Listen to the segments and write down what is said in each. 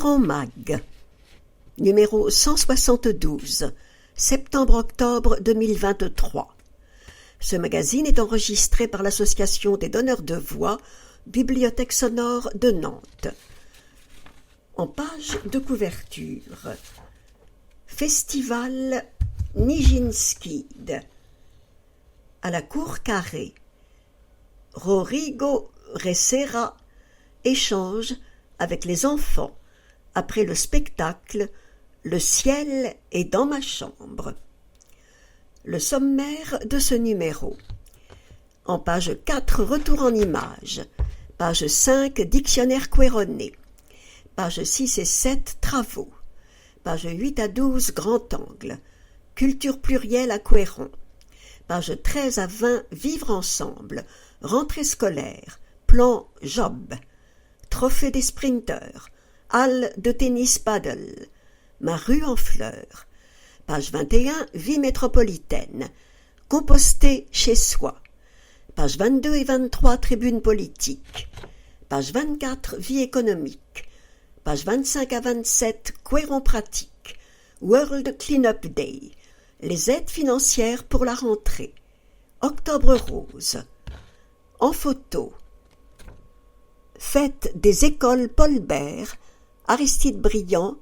Cohérent Mag, numéro 172, septembre-octobre 2023. Ce magazine est enregistré par l'Association des donneurs de voix, Bibliothèque sonore de Nantes. En page de couverture, Festival Nijinskid à la Cour Carrée. Rodrigo Recera échange avec les enfants après le spectacle « Le ciel est dans ma chambre ». Le sommaire de ce numéro. En page 4, retour en images. Page 5, dictionnaire Queyronais. Page 6 et 7, travaux. Page 8 à 12, grand angle. Culture plurielle à Queyron. Page 13 à 20, vivre ensemble. Rentrée scolaire. Plan Job. Trophée des sprinteurs. Halle de tennis paddle. Ma rue en fleurs. Page 21, vie métropolitaine. Composter chez soi. Page 22 et 23, tribune politique. Page 24, vie économique. Page 25 à 27, Queyron pratique. World Cleanup Day. Les aides financières pour la rentrée. Octobre rose. En photo. Fête des écoles Paul Bert, Aristide Briand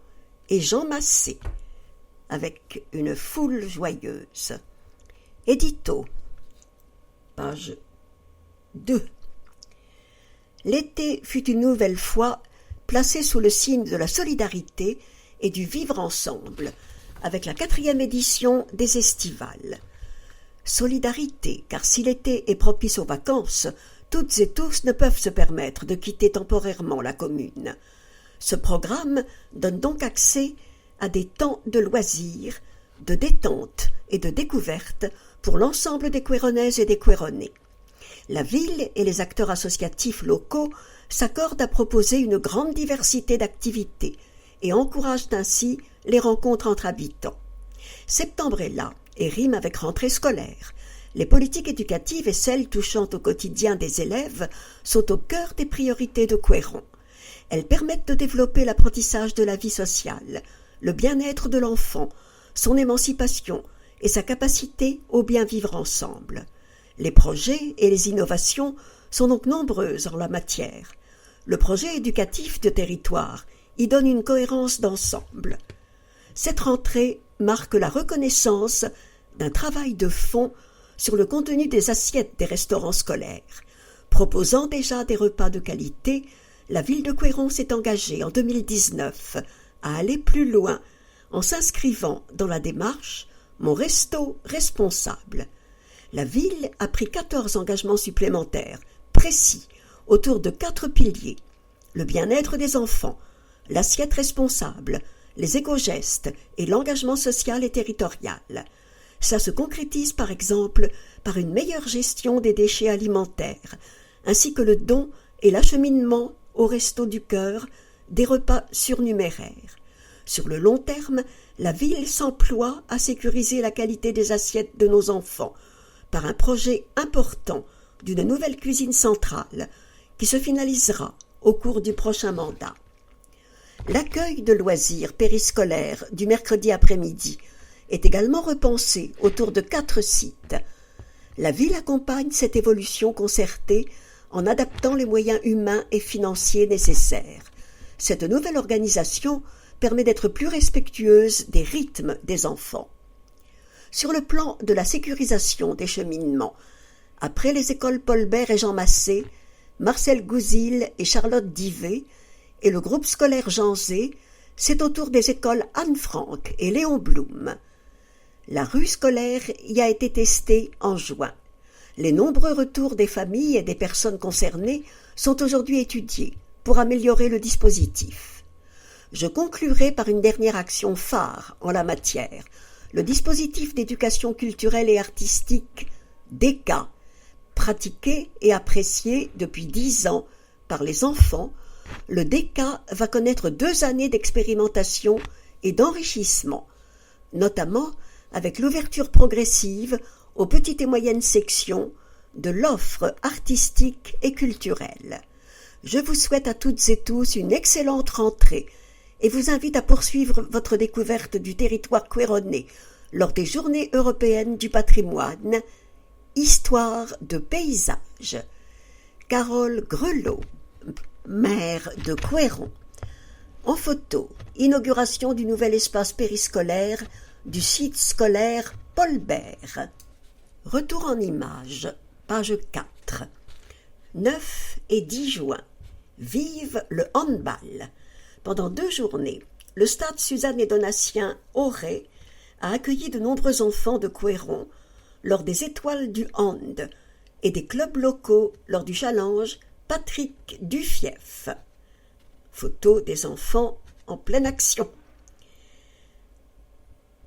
et Jean Massé, avec une foule joyeuse. Édito. Page 2. L'été fut une nouvelle fois placé sous le signe de la solidarité et du vivre ensemble, avec la 4e édition des Estivales. Solidarité, car si l'été est propice aux vacances, toutes et tous ne peuvent se permettre de quitter temporairement la commune. Ce programme donne donc accès à des temps de loisirs, de détente et de découverte pour l'ensemble des Queyronnaises et des Queyronnais. La ville et les acteurs associatifs locaux s'accordent à proposer une grande diversité d'activités et encouragent ainsi les rencontres entre habitants. Septembre est là et rime avec rentrée scolaire. Les politiques éducatives et celles touchant au quotidien des élèves sont au cœur des priorités de Queyron. Elles permettent de développer l'apprentissage de la vie sociale, le bien-être de l'enfant, son émancipation et sa capacité au bien vivre ensemble. Les projets et les innovations sont donc nombreuses en la matière. Le projet éducatif de territoire y donne une cohérence d'ensemble. Cette rentrée marque la reconnaissance d'un travail de fond sur le contenu des assiettes des restaurants scolaires. Proposant déjà des repas de qualité, la ville de Queyron s'est engagée en 2019 à aller plus loin en s'inscrivant dans la démarche « Mon resto responsable ». La ville a pris 14 engagements supplémentaires, précis, autour de 4 piliers. Le bien-être des enfants, l'assiette responsable, les éco-gestes et l'engagement social et territorial. Ça se concrétise par exemple par une meilleure gestion des déchets alimentaires, ainsi que le don et l'acheminement au Resto du Cœur des repas surnuméraires. Sur le long terme, la ville s'emploie à sécuriser la qualité des assiettes de nos enfants par un projet important d'une nouvelle cuisine centrale qui se finalisera au cours du prochain mandat. L'accueil de loisirs périscolaires du mercredi après-midi est également repensé autour de 4 sites. La ville accompagne cette évolution concertée en adaptant les moyens humains et financiers nécessaires. Cette nouvelle organisation permet d'être plus respectueuse des rythmes des enfants. Sur le plan de la sécurisation des cheminements, après les écoles Paul Bert et Jean Massé, Marcel Gouzil et Charlotte Divet et le groupe scolaire Jean Zé, c'est au tour des écoles Anne Frank et Léon Blum. La rue scolaire y a été testée en juin. Les nombreux retours des familles et des personnes concernées sont aujourd'hui étudiés pour améliorer le dispositif. Je conclurai par une dernière action phare en la matière, le dispositif d'éducation culturelle et artistique DECA, pratiqué et apprécié depuis 10 ans par les enfants. Le DECA va connaître 2 années d'expérimentation et d'enrichissement, notamment avec l'ouverture progressive aux petites et moyennes sections de l'offre artistique et culturelle. Je vous souhaite à toutes et tous une excellente rentrée et vous invite à poursuivre votre découverte du territoire queyronais lors des Journées européennes du patrimoine, Histoire de paysage. Carole Grelot, maire de Queyron. En photo, inauguration du nouvel espace périscolaire du site scolaire Paul Bert. Retour en images, page 4. 9 et 10 juin. Vive le handball. Pendant 2 journées, le stade Suzanne et Donatien Auray a accueilli de nombreux enfants de Queyron lors des Étoiles du Hand et des clubs locaux lors du challenge Patrick Dufief. Photo des enfants en pleine action.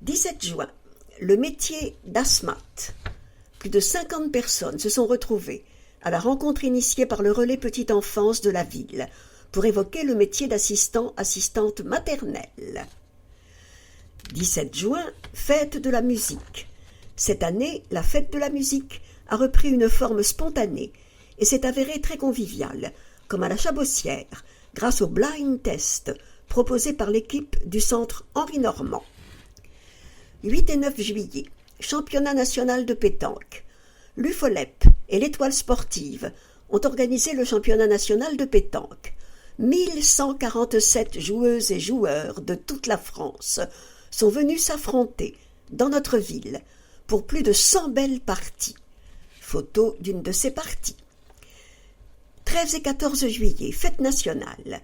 17 juin, le métier d'asthmate. Plus de 50 personnes se sont retrouvées à la rencontre initiée par le relais petite enfance de la ville pour évoquer le métier d'assistante maternelle. 17 juin, fête de la musique. Cette année, la fête de la musique a repris une forme spontanée et s'est avérée très conviviale, comme à la Chabossière, grâce au blind test proposé par l'équipe du centre Henri Normand. 8 et 9 juillet, championnat national de pétanque. L'UFOLEP et l'Étoile sportive ont organisé le championnat national de pétanque. 1147 joueuses et joueurs de toute la France sont venus s'affronter dans notre ville pour plus de 100 belles parties. Photo d'une de ces parties. 13 et 14 juillet, fête nationale.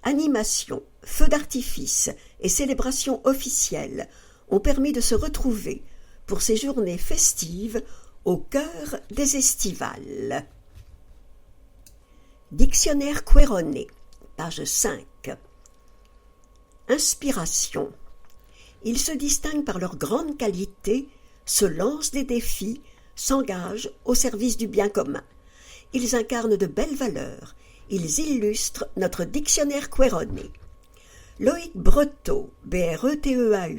Animation, feux d'artifice et célébrations officielles ont permis de se retrouver pour ces journées festives au cœur des estivales. Dictionnaire queyronais, page 5. Inspiration. Ils se distinguent par leur grande qualité, se lancent des défis, s'engagent au service du bien commun. Ils incarnent de belles valeurs. Ils illustrent notre dictionnaire queyronais. Loïc Breteau, BRETEAU,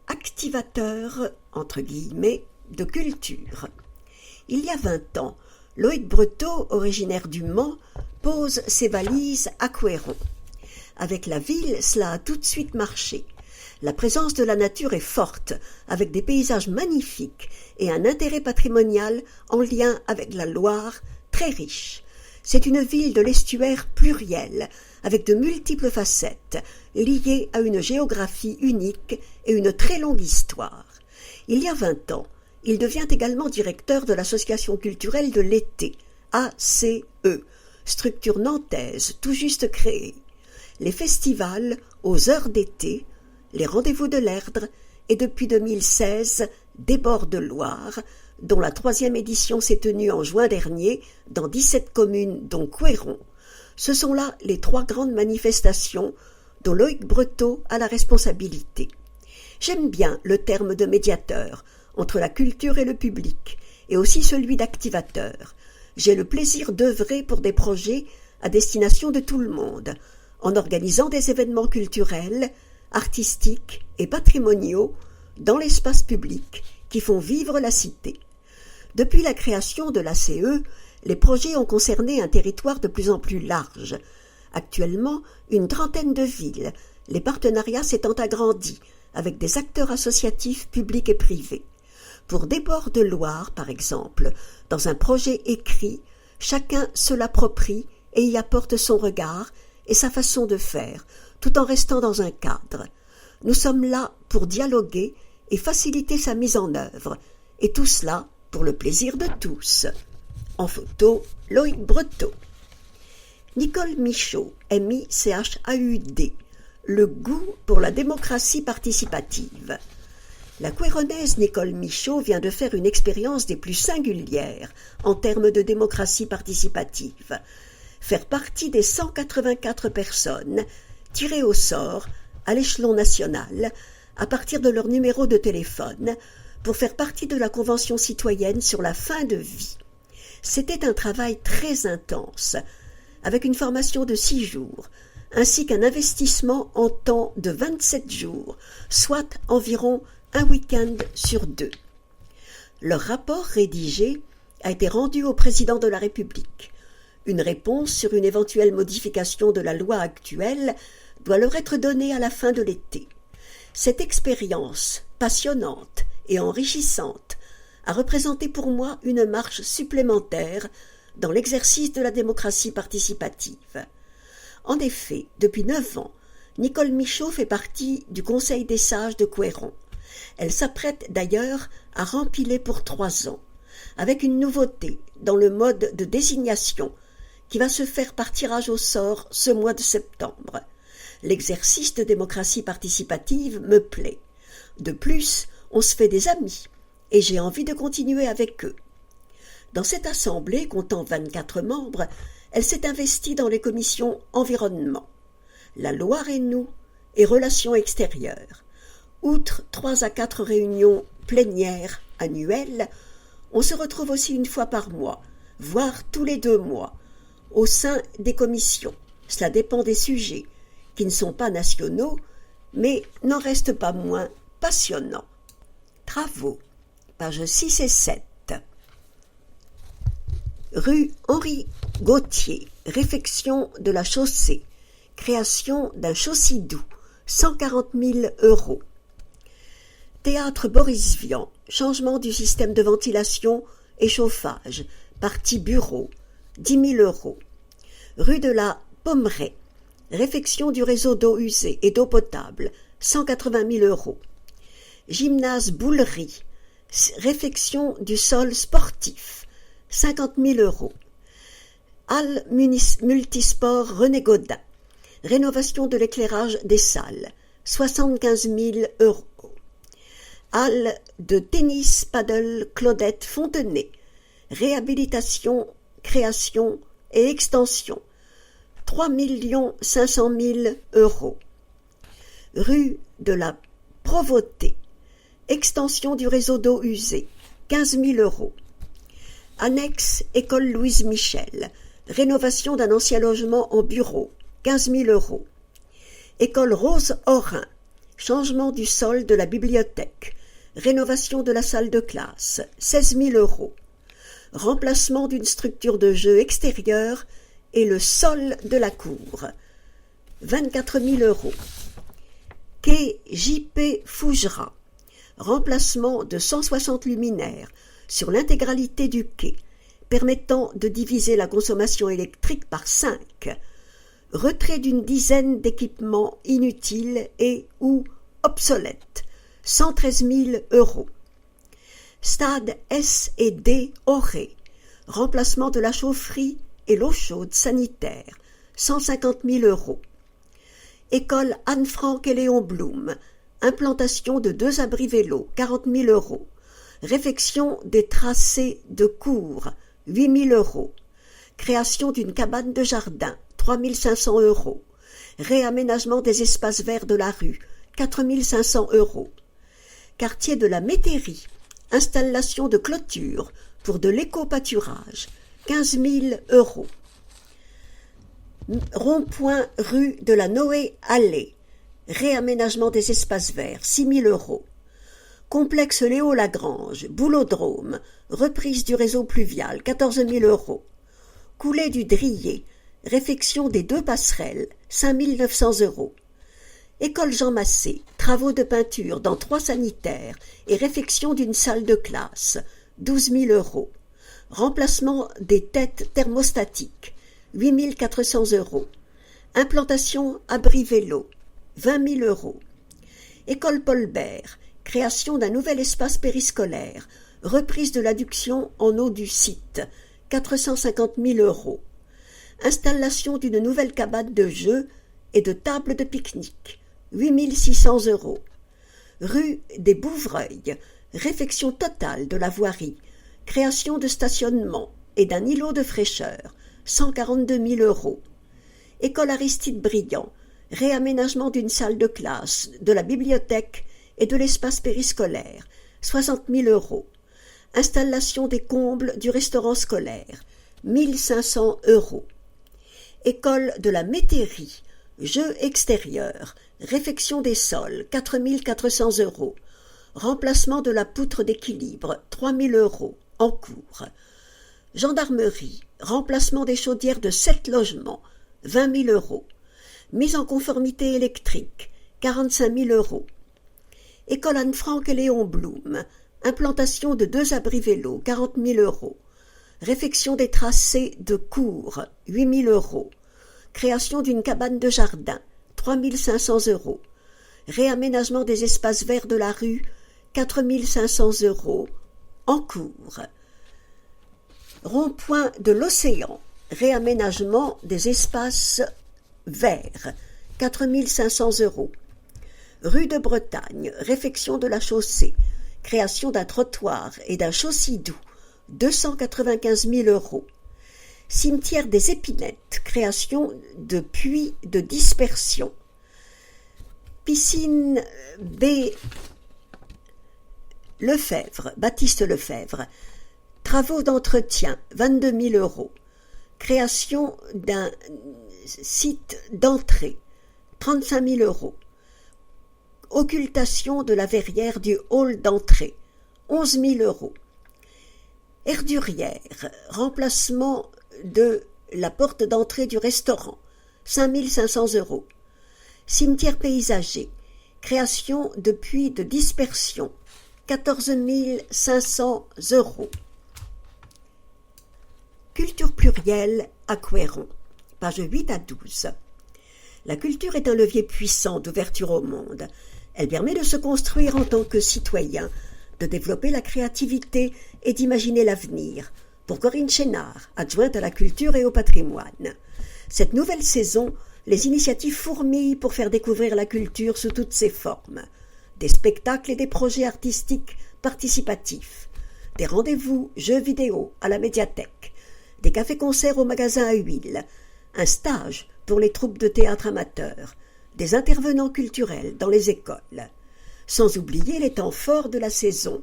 activateur, entre guillemets, de culture. Il y a 20 ans, Loïc Breteau, originaire du Mans, pose ses valises à Queyron. Avec la ville, cela a tout de suite marché. La présence de la nature est forte, avec des paysages magnifiques et un intérêt patrimonial en lien avec la Loire très riche. C'est une ville de l'estuaire plurielle, avec de multiples facettes, liées à une géographie unique et une très longue histoire. Il y a 20 ans, il devient également directeur de l'association culturelle de l'été, ACE, structure nantaise tout juste créée. Les festivals aux heures d'été, les rendez-vous de l'Erdre et depuis 2016, des bords de Loire, dont la 3e édition s'est tenue en juin dernier dans 17 communes dont Queyron. Ce sont là les 3 grandes manifestations dont Loïc Breteau a la responsabilité. J'aime bien le terme de médiateur entre la culture et le public, et aussi celui d'activateur. J'ai le plaisir d'œuvrer pour des projets à destination de tout le monde, en organisant des événements culturels, artistiques et patrimoniaux dans l'espace public qui font vivre la cité. Depuis la création de l'ACE, les projets ont concerné un territoire de plus en plus large. Actuellement, une trentaine de villes, les partenariats s'étant agrandis avec des acteurs associatifs publics et privés. Pour des bords de Loire, par exemple, dans un projet écrit, chacun se l'approprie et y apporte son regard et sa façon de faire, tout en restant dans un cadre. Nous sommes là pour dialoguer et faciliter sa mise en œuvre, et tout cela pour le plaisir de tous. En photo, Loïc Breteau. Nicole Michaud, MICHAUD, le goût pour la démocratie participative. La queyronnaise Nicole Michaud vient de faire une expérience des plus singulières en termes de démocratie participative. Faire partie des 184 personnes tirées au sort à l'échelon national à partir de leur numéro de téléphone pour faire partie de la Convention citoyenne sur la fin de vie. C'était un travail très intense, avec une formation de 6 jours, ainsi qu'un investissement en temps de 27 jours, soit environ un week-end sur 2. Leur rapport rédigé a été rendu au président de la République. Une réponse sur une éventuelle modification de la loi actuelle doit leur être donnée à la fin de l'été. Cette expérience passionnante et enrichissante a représenté pour moi une marche supplémentaire dans l'exercice de la démocratie participative. En effet, depuis 9 ans, Nicole Michaud fait partie du Conseil des sages de Couëron. Elle s'apprête d'ailleurs à rempiler pour 3 ans, avec une nouveauté dans le mode de désignation qui va se faire par tirage au sort ce mois de septembre. L'exercice de démocratie participative me plaît. De plus, on se fait des amis et j'ai envie de continuer avec eux. Dans cette assemblée, comptant 24 membres, elle s'est investie dans les commissions environnement, la Loire et nous et relations extérieures. Outre 3 à 4 réunions plénières annuelles, on se retrouve aussi une fois par mois, voire tous les 2 mois, au sein des commissions. Cela dépend des sujets, qui ne sont pas nationaux, mais n'en restent pas moins passionnants. Travaux, pages 6 et 7. Rue Henri Gauthier, réfection de la chaussée, création d'un chaussée-doux, 140 000 €. Théâtre Boris Vian, changement du système de ventilation et chauffage, partie bureau, 10 000 €. Rue de la Pommeraye, réfection du réseau d'eau usée et d'eau potable, 180 000 €. Gymnase Boulerie, réfection du sol sportif, 50 000 €. Halle multisport René Godin, rénovation de l'éclairage des salles, 75 000 €. Halle de tennis paddle Claudette Fontenay, réhabilitation, création et extension, 3 500 000 €. Rue de la Provôté, extension du réseau d'eau usée, 15 000 €. Annexe École Louise Michel, rénovation d'un ancien logement en bureau, 15 000 €. École Rose Orin, changement du sol de la bibliothèque, rénovation de la salle de classe, 16 000 €. Remplacement d'une structure de jeu extérieure et le sol de la cour, 24 000 €. Quai J.P. Fougerat, remplacement de 160 luminaires sur l'intégralité du quai, permettant de diviser la consommation électrique par 5. Retrait d'une dizaine d'équipements inutiles et ou obsolètes, 113 000 €. Stade S&D Auray, remplacement de la chaufferie et l'eau chaude sanitaire, 150 000 €. École Anne-Franck et Léon Blum, implantation de 2 abris vélos, 40 000 €. Réfection des tracés de cours, 8 000 €. Création d'une cabane de jardin, 3 500 €. Réaménagement des espaces verts de la rue, 4 500 €. Quartier de la Métairie, installation de clôture pour de l'éco-pâturage, 15 000 €. Rond-point rue de la Noé-Allée, réaménagement des espaces verts, 6 000 €. Complexe Léo Lagrange, Boulodrome, reprise du réseau pluvial, 14 000 €. Coulée du Drier, réfection des 2 passerelles, 5 900 €. École Jean Massé, travaux de peinture dans 3 sanitaires et réfection d'une salle de classe, 12 000 €. Remplacement des têtes thermostatiques, 8 400 €. Implantation abri vélo, 20 000 €. École Paul Bert, création d'un nouvel espace périscolaire, reprise de l'adduction en eau du site, 450 000 €. Installation d'une nouvelle cabane de jeux et de tables de pique-nique, 8 600 €. Rue des Bouvreuils, réfection totale de la voirie, création de stationnement et d'un îlot de fraîcheur, 142 000 €. École Aristide Briand, réaménagement d'une salle de classe, de la bibliothèque et de l'espace périscolaire, 60 000 €. Installation des combles du restaurant scolaire, 1 500 €. École de la Métairie, jeux extérieurs, réfection des sols, 4 400 €. Remplacement de la poutre d'équilibre, 3 000 € en cours. Gendarmerie, remplacement des chaudières de 7 logements, 20 000 €. mise en conformité électrique, 45 000 €. École Anne-Franck et Léon Blum, implantation de 2 abris vélos, 40 000 €. Réfection des tracés de cours, 8 000 €. Création d'une cabane de jardin, 3 500 €. Réaménagement des espaces verts de la rue, 4 500 €, en cours. Rond-point de l'Océan, réaménagement des espaces verts, 4 500 €. Rue de Bretagne, réfection de la chaussée, création d'un trottoir et d'un chaussée-doux, 295 000 €. Cimetière des Épinettes, création de puits de dispersion. Piscine B. Lefebvre, Baptiste Lefebvre, travaux d'entretien, 22 000 €. Création d'un site d'entrée, 35 000 €. Occultation de la verrière du hall d'entrée, 11 000 €. Erdurière, remplacement de la porte d'entrée du restaurant, 5 500 €. Cimetière paysager, création de puits de dispersion, 14 500 €. Culture plurielle à Couëron, pages 8 à 12. La culture est un levier puissant d'ouverture au monde. Elle permet de se construire en tant que citoyen, de développer la créativité et d'imaginer l'avenir. Pour Corinne Chénard, adjointe à la culture et au patrimoine. Cette nouvelle saison, les initiatives fourmillent pour faire découvrir la culture sous toutes ses formes. Des spectacles et des projets artistiques participatifs. Des rendez-vous jeux vidéo à la médiathèque. Des cafés-concerts au magasin à huile. Un stage pour les troupes de théâtre amateurs. Des intervenants culturels dans les écoles. Sans oublier les temps forts de la saison,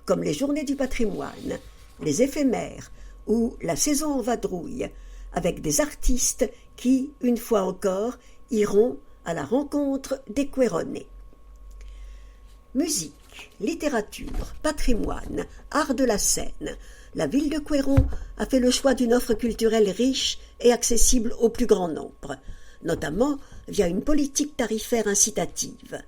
comme les journées du patrimoine, les éphémères ou la saison en vadrouille, avec des artistes qui, une fois encore, iront à la rencontre des Couéronnais. Musique, littérature, patrimoine, art de la scène. La ville de Couëron a fait le choix d'une offre culturelle riche et accessible au plus grand nombre, notamment via une politique tarifaire incitative.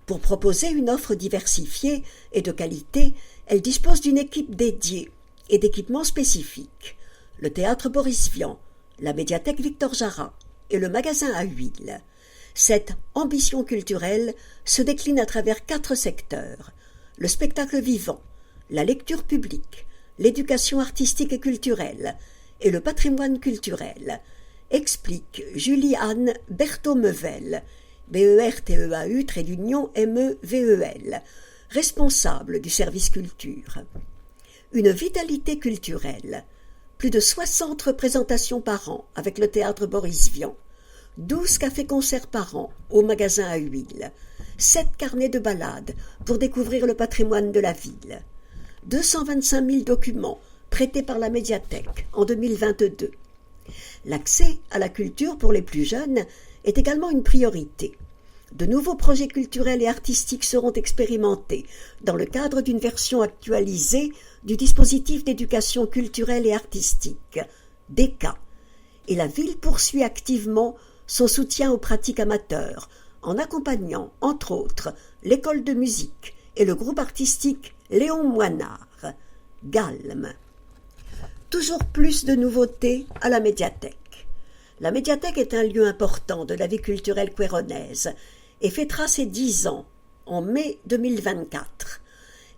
Pour proposer une offre diversifiée et de qualité, elle dispose d'une équipe dédiée et d'équipements spécifiques. Le théâtre Boris Vian, la médiathèque Victor Jara et le magasin à huile. Cette ambition culturelle se décline à travers 4 secteurs. Le spectacle vivant, la lecture publique, l'éducation artistique et culturelle et le patrimoine culturel, explique Julie-Anne Berthaud-Mevel, BERTEAU-MEVEL, responsable du service culture. Une vitalité culturelle, plus de 60 représentations par an avec le théâtre Boris Vian, 12 cafés-concerts par an au magasin à huile, 7 carnets de balades pour découvrir le patrimoine de la ville, 225 000 documents prêtés par la médiathèque en 2022. L'accès à la culture pour les plus jeunes est également une priorité. De nouveaux projets culturels et artistiques seront expérimentés dans le cadre d'une version actualisée du dispositif d'éducation culturelle et artistique, DECA, et la ville poursuit activement son soutien aux pratiques amateurs, en accompagnant, entre autres, l'école de musique et le groupe artistique Léon Moinard, GALM. Toujours plus de nouveautés à la médiathèque. La médiathèque est un lieu important de la vie culturelle couéronnaise et fêtera ses 10 ans en mai 2024.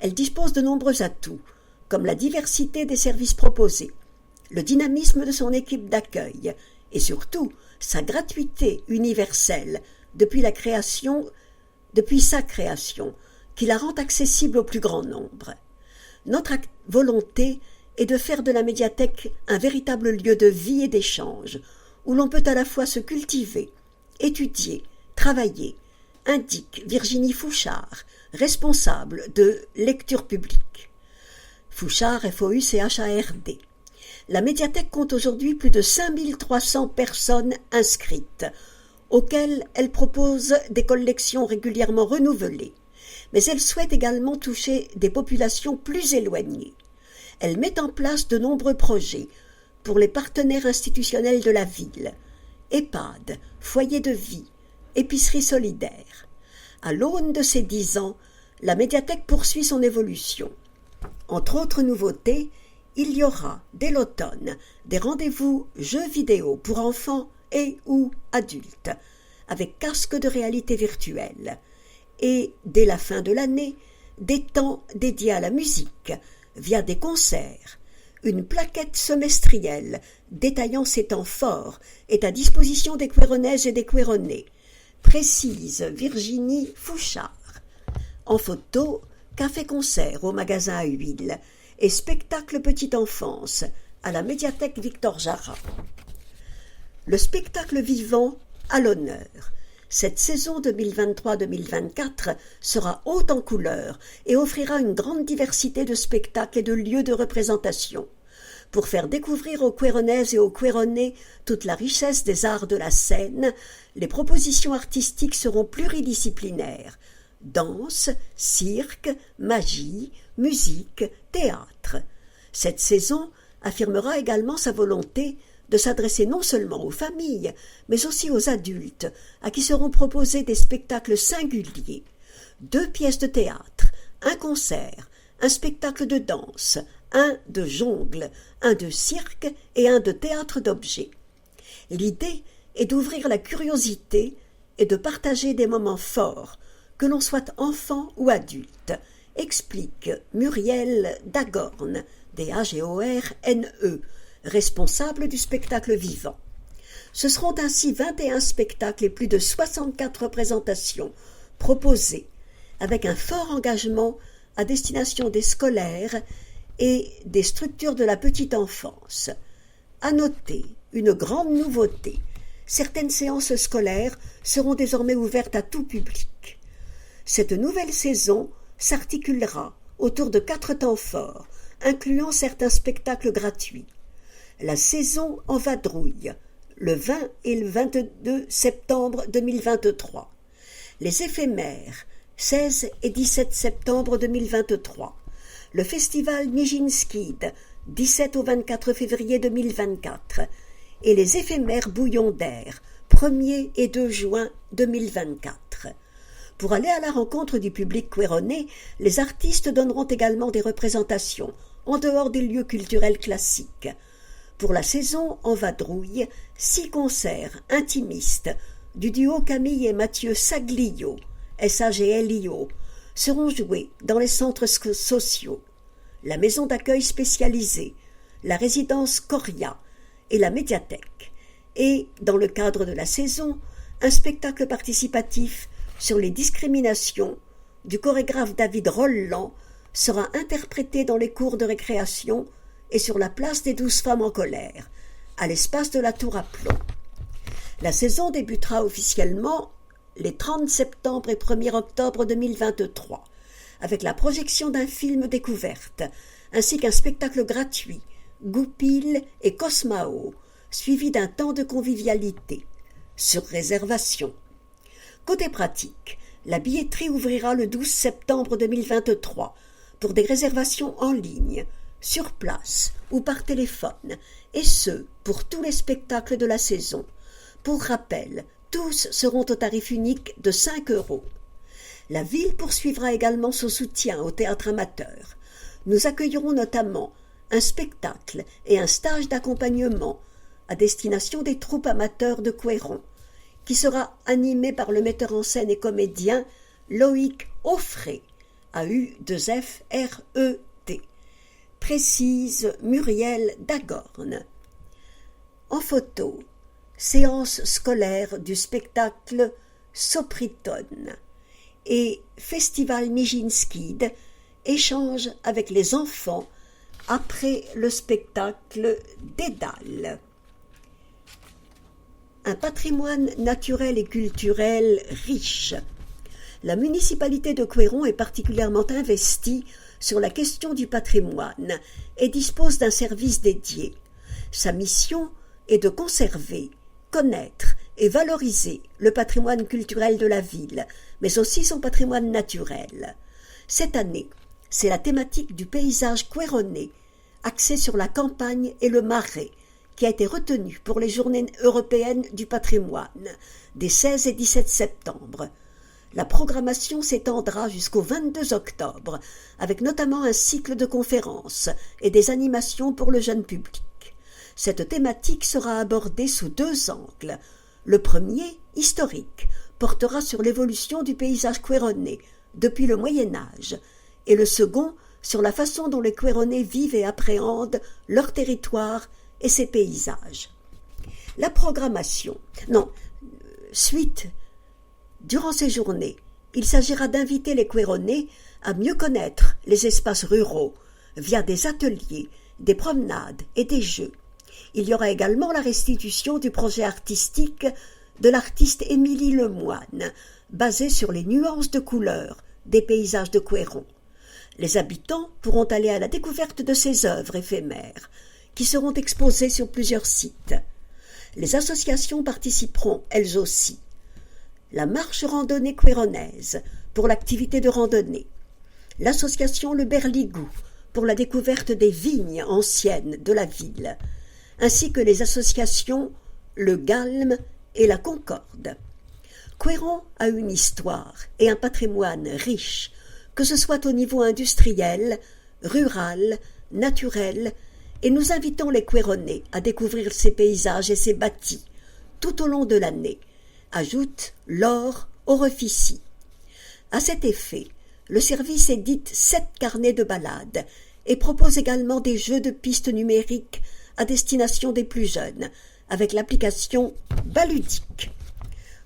Elle dispose de nombreux atouts, comme la diversité des services proposés, le dynamisme de son équipe d'accueil et surtout sa gratuité universelle depuis sa création, qui la rend accessible au plus grand nombre. Notre volonté est de faire de la médiathèque un véritable lieu de vie et d'échange, où l'on peut à la fois se cultiver, étudier, travailler, indique Virginie Fouchard, responsable de lecture publique. Fouchard, FOUCHARD. La médiathèque compte aujourd'hui plus de 5300 personnes inscrites, auxquelles elle propose des collections régulièrement renouvelées. Mais elle souhaite également toucher des populations plus éloignées. Elle met en place de nombreux projets pour les partenaires institutionnels de la ville, EHPAD, foyer de vie, épicerie solidaire. À l'aune de ces 10 ans, la médiathèque poursuit son évolution. Entre autres nouveautés, il y aura, dès l'automne, des rendez-vous jeux vidéo pour enfants et ou adultes, avec casque de réalité virtuelle. Et, dès la fin de l'année, des temps dédiés à la musique, via des concerts. Une plaquette semestrielle détaillant ces temps forts est à disposition des Queyronnaises et des Queyronnais, précise Virginie Fouchard. En photo, café-concert au magasin à huile et spectacle petite enfance à la médiathèque Victor Jara. Le spectacle vivant à l'honneur. Cette saison 2023-2024 sera haute en couleurs et offrira une grande diversité de spectacles et de lieux de représentation. Pour faire découvrir aux Queyronnaises et aux Queyronnais toute la richesse des arts de la scène, les propositions artistiques seront pluridisciplinaires. Danse, cirque, magie, musique, théâtre. Cette saison affirmera également sa volonté de s'adresser non seulement aux familles, mais aussi aux adultes, à qui seront proposés des spectacles singuliers. 2 pièces de théâtre, un concert, un spectacle de danse, un de jongle, un de cirque et un de théâtre d'objets. L'idée est d'ouvrir la curiosité et de partager des moments forts, que l'on soit enfant ou adulte, explique Muriel Dagorne, D-A-G-O-R-N-E, responsable du spectacle vivant. Ce seront ainsi 21 spectacles et plus de 64 représentations proposées, avec un fort engagement à destination des scolaires et des structures de la petite enfance. À noter une grande nouveauté, certaines séances scolaires seront désormais ouvertes à tout public. Cette nouvelle saison s'articulera autour de 4 temps forts, incluant certains spectacles gratuits. La saison en vadrouille, le 20 et le 22 septembre 2023. Les éphémères, 16 et 17 septembre 2023. Le festival Nijinskid, 17 au 24 février 2024. Et les éphémères Bouillon d'air, 1er et 2 juin 2024. Pour aller à la rencontre du public queyronnais, les artistes donneront également des représentations en dehors des lieux culturels classiques. Pour la saison en vadrouille, 6 concerts intimistes du duo Camille et Mathieu Saglio, S-A-G-L-I-O, seront joués dans les centres sociaux, la maison d'accueil spécialisée, la résidence Coria et la médiathèque. Et, dans le cadre de la saison, un spectacle participatif sur les discriminations du chorégraphe David Rolland sera interprété dans les cours de récréation et sur la place des 12 femmes en colère, à l'espace de la Tour à Plomb. La saison débutera officiellement les 30 septembre et 1er octobre 2023, avec la projection d'un film découverte, ainsi qu'un spectacle gratuit, Goupil et Cosmao, suivi d'un temps de convivialité, sur réservation. Côté pratique, la billetterie ouvrira le 12 septembre 2023 pour des réservations en ligne, sur place ou par téléphone, et ce, pour tous les spectacles de la saison. Pour rappel, tous seront au tarif unique de 5 €. La ville poursuivra également son soutien au théâtre amateur. Nous accueillerons notamment un spectacle et un stage d'accompagnement à destination des troupes amateurs de Queyron, qui sera animé par le metteur en scène et comédien Loïc Offray, A-U-2-F-R-E-T, précise Muriel Dagorne. En photo, séance scolaire du spectacle Sopritone et Festival Nijinskid, échange avec les enfants après le spectacle Dédale. Un patrimoine naturel et culturel riche. La municipalité de Queyron est particulièrement investie sur la question du patrimoine et dispose d'un service dédié. Sa mission est de conserver, connaître et valoriser le patrimoine culturel de la ville, mais aussi son patrimoine naturel. Cette année, c'est la thématique du paysage queyronnais, axée sur la campagne et le marais, qui a été retenu pour les Journées européennes du patrimoine des 16 et 17 septembre. La programmation s'étendra jusqu'au 22 octobre, avec notamment un cycle de conférences et des animations pour le jeune public. Cette thématique sera abordée sous deux angles. Le premier, historique, portera sur l'évolution du paysage queyronais depuis le Moyen-Âge, et le second, sur la façon dont les Queyronais vivent et appréhendent leur territoire et ses paysages. La programmation. Durant ces journées, il s'agira d'inviter les Queyronais à mieux connaître les espaces ruraux via des ateliers, des promenades et des jeux. Il y aura également la restitution du projet artistique de l'artiste Émilie Lemoine, basé sur les nuances de couleurs des paysages de Queyron. Les habitants pourront aller à la découverte de ces œuvres éphémères, qui seront exposées sur plusieurs sites. Les associations participeront elles aussi. La marche randonnée queyronnaise pour l'activité de randonnée, l'association Le Berligou pour la découverte des vignes anciennes de la ville, ainsi que les associations Le Galme et la Concorde. Queyron a une histoire et un patrimoine riche, que ce soit au niveau industriel, rural, naturel, et nous invitons les Queyronais à découvrir ces paysages et ces bâtis tout au long de l'année, ajoute Laure Orefici. À cet effet, le service édite 7 carnets de balades et propose également des jeux de pistes numériques à destination des plus jeunes, avec l'application Baludique.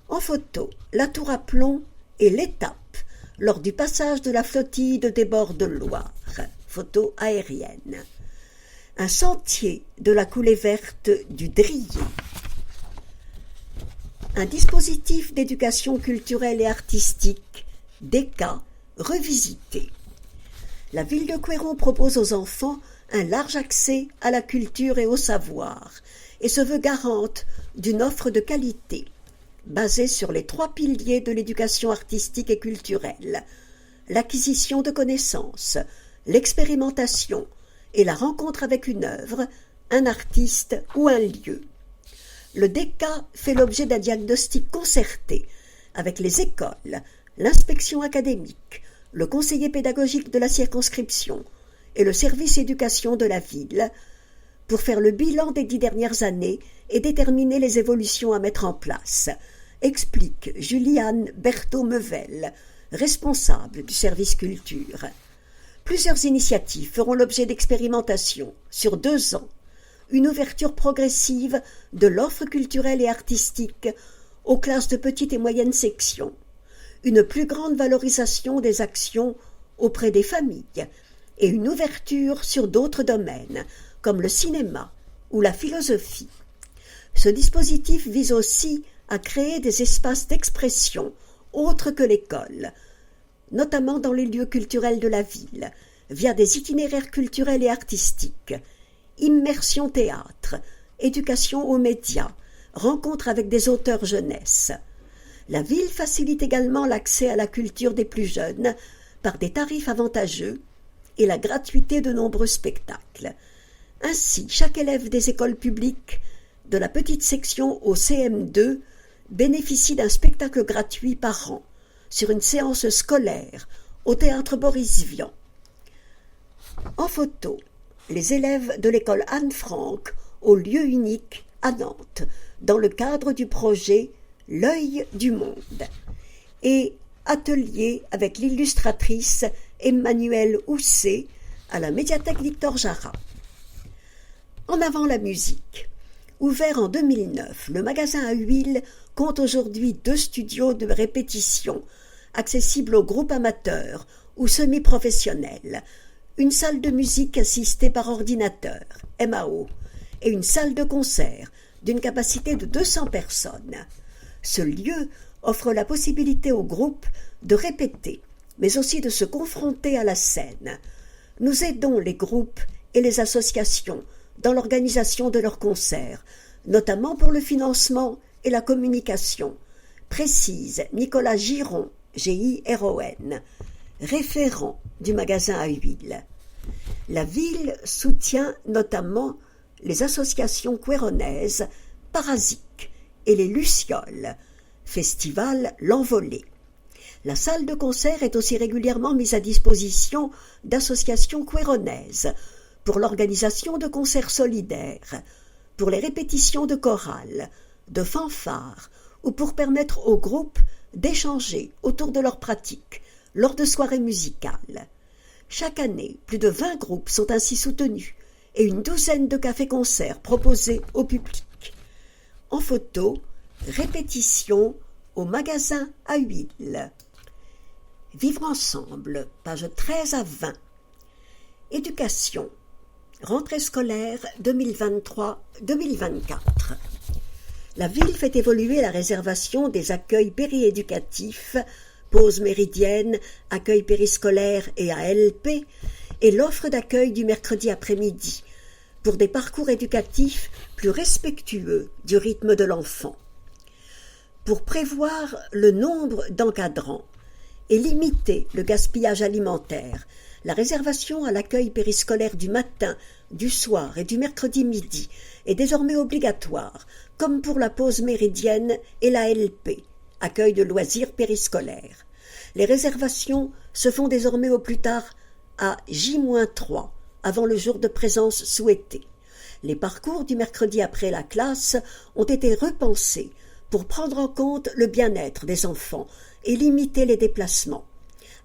En photo, la tour à plomb et l'étape lors du passage de la flottille des bords de Loire. Photo aérienne. Un sentier de la coulée verte du Drier. Un dispositif d'éducation culturelle et artistique, DECA, revisité. La ville de Queyron propose aux enfants un large accès à la culture et au savoir, et se veut garante d'une offre de qualité, basée sur les 3 piliers de l'éducation artistique et culturelle: l'acquisition de connaissances, l'expérimentation et la rencontre avec une œuvre, un artiste ou un lieu. Le DECA fait l'objet d'un diagnostic concerté avec les écoles, l'inspection académique, le conseiller pédagogique de la circonscription et le service éducation de la ville pour faire le bilan des 10 dernières années et déterminer les évolutions à mettre en place, explique Juliane Berthaud-Mevel, responsable du service culture. Plusieurs initiatives feront l'objet d'expérimentation sur 2 ans. Une ouverture progressive de l'offre culturelle et artistique aux classes de petite et moyenne section, une plus grande valorisation des actions auprès des familles et une ouverture sur d'autres domaines comme le cinéma ou la philosophie. Ce dispositif vise aussi à créer des espaces d'expression autres que l'école, notamment dans les lieux culturels de la ville, via des itinéraires culturels et artistiques, immersion théâtre, éducation aux médias, rencontres avec des auteurs jeunesse. La ville facilite également l'accès à la culture des plus jeunes par des tarifs avantageux et la gratuité de nombreux spectacles. Ainsi, chaque élève des écoles publiques, de la petite section au CM2, bénéficie d'un spectacle gratuit par an sur une séance scolaire au théâtre Boris Vian. En photo, les élèves de l'école Anne Frank au lieu unique à Nantes, dans le cadre du projet L'œil du monde, et atelier avec l'illustratrice Emmanuelle Housset à la médiathèque Victor Jara. En avant la musique. Ouvert en 2009, le magasin à huile compte aujourd'hui 2 studios de répétition, accessibles aux groupes amateurs ou semi-professionnels, une salle de musique assistée par ordinateur, MAO, et une salle de concert d'une capacité de 200 personnes. Ce lieu offre la possibilité aux groupes de répéter, mais aussi de se confronter à la scène. Nous aidons les groupes et les associations dans l'organisation de leurs concerts, notamment pour le financement et la communication, précise Nicolas Giron, Giron, référent du magasin à huile. La ville soutient notamment les associations queeronnaises Parasique et les Lucioles, festival L'Envolée. La salle de concert est aussi régulièrement mise à disposition d'associations queeronnaises pour l'organisation de concerts solidaires, pour les répétitions de chorales, de fanfares ou pour permettre aux groupes d'échanger autour de leurs pratiques lors de soirées musicales. Chaque année, plus de 20 groupes sont ainsi soutenus et une douzaine de cafés-concerts proposés au public. En photo, répétition au magasin à huile. Vivre ensemble, pages 13 à 20. Éducation. Rentrée scolaire 2023-2024. La ville fait évoluer la réservation des accueils périéducatifs, pause méridienne, accueil périscolaire et ALP, et l'offre d'accueil du mercredi après-midi, pour des parcours éducatifs plus respectueux du rythme de l'enfant. Pour prévoir le nombre d'encadrants et limiter le gaspillage alimentaire, la réservation à l'accueil périscolaire du matin, du soir et du mercredi midi est désormais obligatoire, comme pour la pause méridienne et la LP, accueil de loisirs périscolaires. Les réservations se font désormais au plus tard à J-3, avant le jour de présence souhaité. Les parcours du mercredi après la classe ont été repensés pour prendre en compte le bien-être des enfants et limiter les déplacements.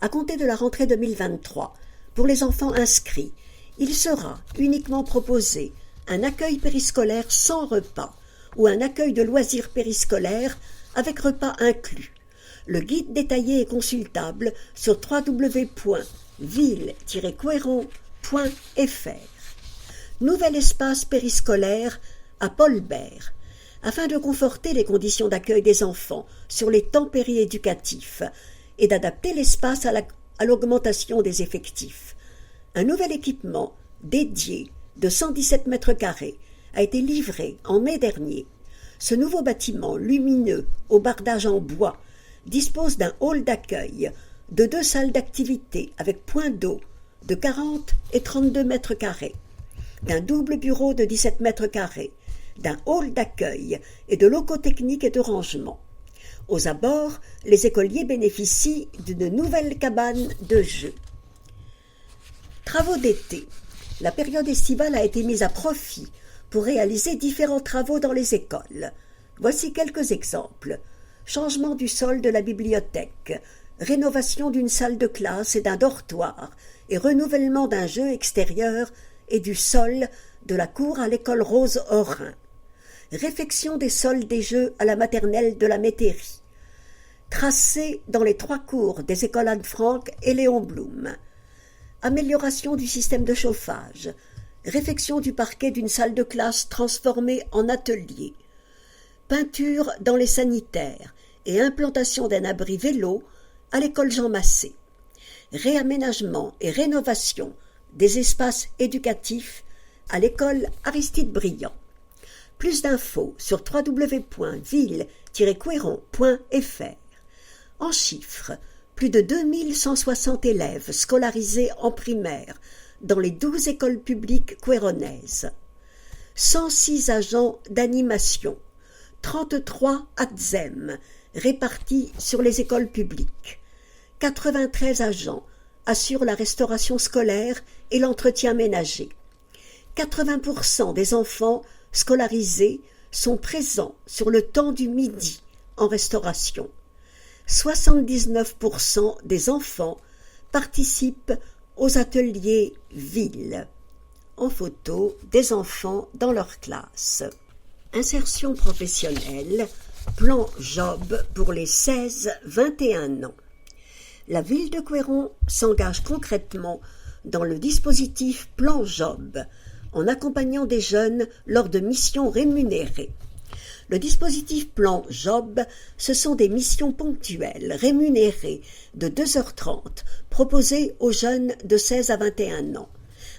À compter de la rentrée 2023, pour les enfants inscrits, il sera uniquement proposé un accueil périscolaire sans repas ou un accueil de loisirs périscolaires avec repas inclus. Le guide détaillé est consultable sur www.ville-quéron.fr. Nouvel espace périscolaire à Paulbert, afin de conforter les conditions d'accueil des enfants sur les temps périéducatifs et d'adapter l'espace à l'augmentation des effectifs. Un nouvel équipement dédié de 117 mètres carrés a été livré en mai dernier. Ce nouveau bâtiment lumineux au bardage en bois dispose d'un hall d'accueil, de 2 salles d'activité avec point d'eau de 40 et 32 mètres carrés, d'un double bureau de 17 mètres carrés, d'un hall d'accueil et de locaux techniques et de rangement. Aux abords, les écoliers bénéficient d'une nouvelle cabane de jeux. Travaux d'été. La période estivale a été mise à profit pour réaliser différents travaux dans les écoles. Voici quelques exemples. Changement du sol de la bibliothèque, rénovation d'une salle de classe et d'un dortoir, et renouvellement d'un jeu extérieur et du sol de la cour à l'école Rose Orin. Réfection des sols des jeux à la maternelle de la Métairie. Tracé dans les 3 cours des écoles Anne-Franck et Léon Blum. Amélioration du système de chauffage. Réfection du parquet d'une salle de classe transformée en atelier. Peinture dans les sanitaires et implantation d'un abri vélo à l'école Jean Massé. Réaménagement et rénovation des espaces éducatifs à l'école Aristide Briand. Plus d'infos sur www.ville-quéron.fr. En chiffres, plus de 2160 élèves scolarisés en primaire dans les 12 écoles publiques quéronnaises. 106 agents d'animation, 33 ATSEM répartis sur les écoles publiques. 93 agents assurent la restauration scolaire et l'entretien ménager. 80% des enfants scolarisés sont présents sur le temps du midi en restauration. 79% des enfants participent aux ateliers ville. En photo, des enfants dans leur classe. Insertion professionnelle, plan job pour les 16-21 ans. La ville de Quéron s'engage concrètement dans le dispositif plan job, en accompagnant des jeunes lors de missions rémunérées. Le dispositif plan job, ce sont des missions ponctuelles, rémunérées, de 2h30, proposées aux jeunes de 16 à 21 ans.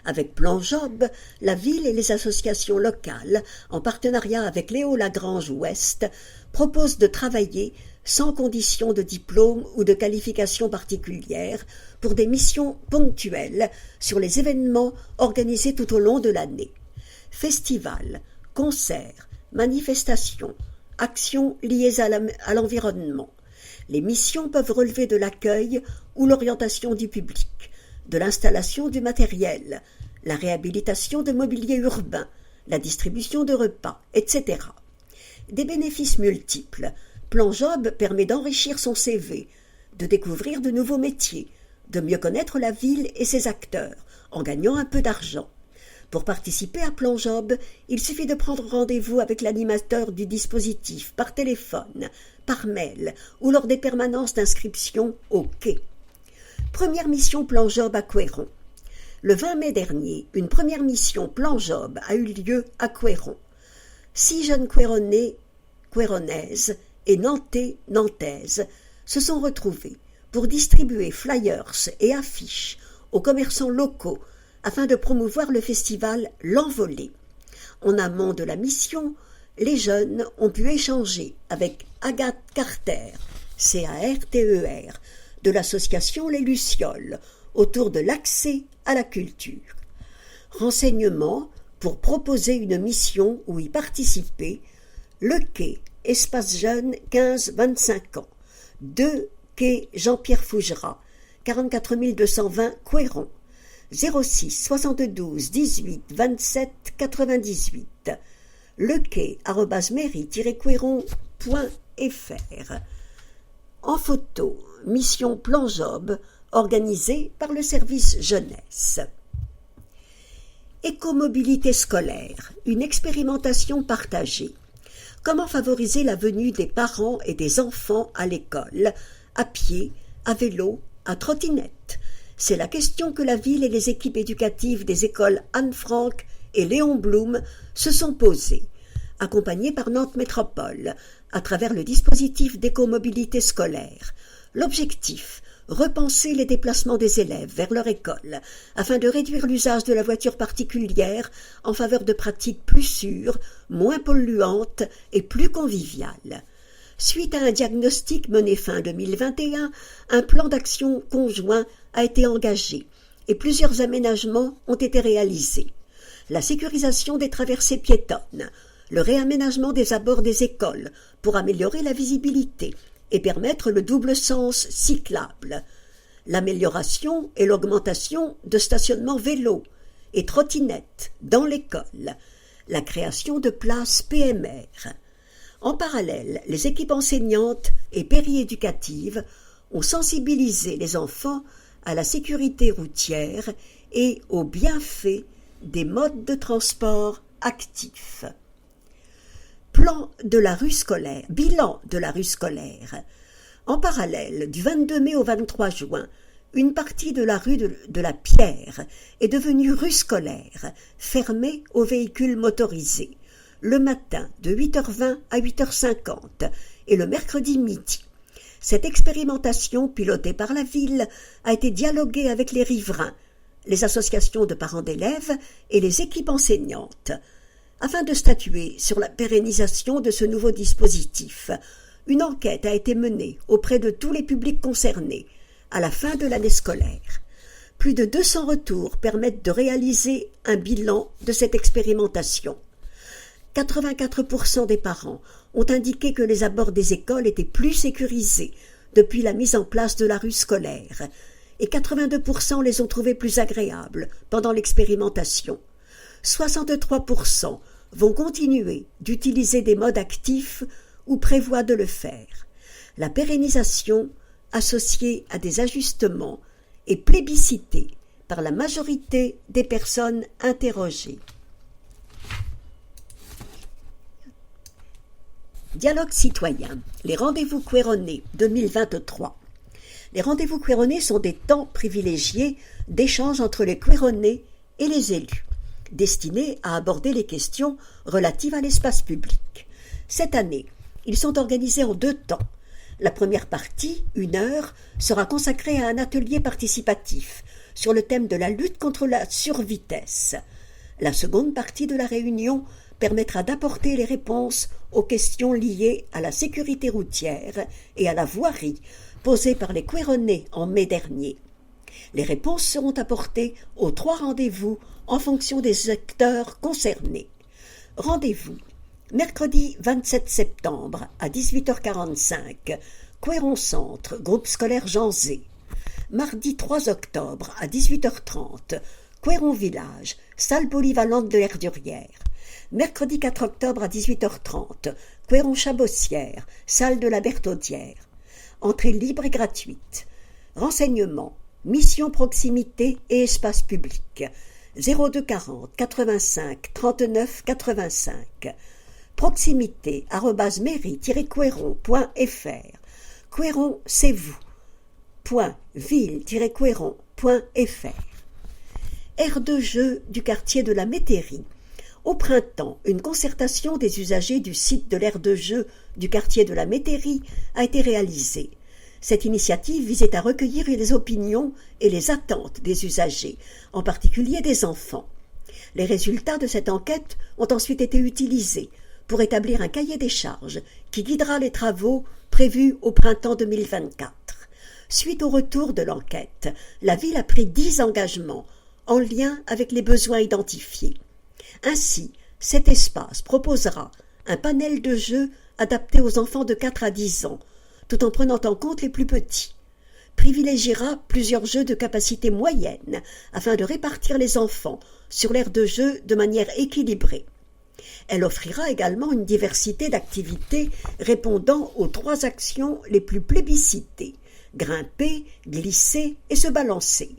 Avec plan job, la ville et les associations locales, en partenariat avec Léo Lagrange Ouest, proposent de travailler sans condition de diplôme ou de qualification particulière pour des missions ponctuelles sur les événements organisés tout au long de l'année. festivals, concerts, manifestations, actions liées à l'environnement. Les missions peuvent relever de l'accueil ou l'orientation du public, de l'installation du matériel, la réhabilitation de mobilier urbain, la distribution de repas, etc. Des bénéfices multiples. Plan Job permet d'enrichir son CV, de découvrir de nouveaux métiers, de mieux connaître la ville et ses acteurs, en gagnant un peu d'argent. Pour participer à Plan Job, il suffit de prendre rendez-vous avec l'animateur du dispositif par téléphone, par mail ou lors des permanences d'inscription au quai. Première mission Plan Job à Couëron. Le 20 mai dernier, une première mission Plan Job a eu lieu à Couëron. 6 jeunes Couéronnais, Couéronnaises et Nantais, Nantaises se sont retrouvés pour distribuer flyers et affiches aux commerçants locaux afin de promouvoir le festival L'Envolée. En amont de la mission, les jeunes ont pu échanger avec Agathe Carter, C-A-R-T-E-R, de l'association Les Lucioles, autour de l'accès à la culture. Renseignements pour proposer une mission ou y participer, le quai Espace Jeunes 15-25 ans, 2 quai Jean-Pierre Fougerat, 44 220 Couëron, 06 72 18 27 98, lequai@mairie-couéron.fr. En photo, mission Plan Job, organisée par le service jeunesse. Écomobilité scolaire, une expérimentation partagée. Comment favoriser la venue des parents et des enfants à l'école, à pied, à vélo, à trottinette? C'est la question que la ville et les équipes éducatives des écoles Anne Frank et Léon Blum se sont posées, accompagnées par Nantes Métropole, à travers le dispositif d'écomobilité scolaire. L'objectif, repenser les déplacements des élèves vers leur école, afin de réduire l'usage de la voiture particulière en faveur de pratiques plus sûres, moins polluantes et plus conviviales. Suite à un diagnostic mené fin 2021, un plan d'action conjoint a été engagé et plusieurs aménagements ont été réalisés. La sécurisation des traversées piétonnes, le réaménagement des abords des écoles pour améliorer la visibilité et permettre le double sens cyclable, l'amélioration et l'augmentation de stationnements vélos et trottinettes dans l'école, la création de places PMR. En parallèle, les équipes enseignantes et périéducatives ont sensibilisé les enfants à la sécurité routière et aux bienfaits des modes de transport actifs. Bilan de la rue scolaire. En parallèle, du 22 mai au 23 juin, une partie de la rue de la Pierre est devenue rue scolaire, fermée aux véhicules motorisés, le matin de 8h20 à 8h50 et le mercredi midi. Cette expérimentation, pilotée par la ville, a été dialoguée avec les riverains, les associations de parents d'élèves et les équipes enseignantes. Afin de statuer sur la pérennisation de ce nouveau dispositif, une enquête a été menée auprès de tous les publics concernés à la fin de l'année scolaire. Plus de 200 retours permettent de réaliser un bilan de cette expérimentation. 84% des parents ont indiqué que les abords des écoles étaient plus sécurisés depuis la mise en place de la rue scolaire et 82% les ont trouvés plus agréables pendant l'expérimentation. 63% vont continuer d'utiliser des modes actifs ou prévoient de le faire. La pérennisation, associée à des ajustements, est plébiscitée par la majorité des personnes interrogées. Dialogue citoyen, les rendez-vous couéronnais 2023. Les rendez-vous couéronnais sont des temps privilégiés d'échange entre les couéronnais et les élus, destinés à aborder les questions relatives à l'espace public. Cette année, ils sont organisés en 2 temps. La première partie, 1 heure, sera consacrée à un atelier participatif sur le thème de la lutte contre la survitesse. La seconde partie de la réunion permettra d'apporter les réponses aux questions liées à la sécurité routière et à la voirie posées par les couéronnais en mai dernier. Les réponses seront apportées aux 3 rendez-vous en fonction des secteurs concernés. Rendez-vous mercredi 27 septembre à 18h45, Couëron Centre, groupe scolaire Jean Zé. Mardi 3 octobre à 18h30, Couëron Village, salle polyvalente de l'Erdurière. Mercredi 4 octobre à 18h30, Couëron Chabossière, salle de la Berthaudière. Entrée libre et gratuite. Renseignements, mission proximité et espace public. 02 40 85 39 85. Proximité @mairie-couëron.fr. Couëron, c'est vous. .ville-couëron.fr. Aire de jeu du quartier de la Métairie. Au printemps, une concertation des usagers du site de l'aire de jeu du quartier de la Métairie a été réalisée. Cette initiative visait à recueillir les opinions et les attentes des usagers, en particulier des enfants. Les résultats de cette enquête ont ensuite été utilisés pour établir un cahier des charges qui guidera les travaux prévus au printemps 2024. Suite au retour de l'enquête, la ville a pris 10 engagements en lien avec les besoins identifiés. Ainsi, cet espace proposera un panel de jeux adapté aux enfants de 4 à 10 ans, tout en prenant en compte les plus petits. Privilégiera plusieurs jeux de capacité moyenne afin de répartir les enfants sur l'aire de jeu de manière équilibrée. Elle offrira également une diversité d'activités répondant aux 3 actions les plus plébiscitées: grimper, glisser et se balancer.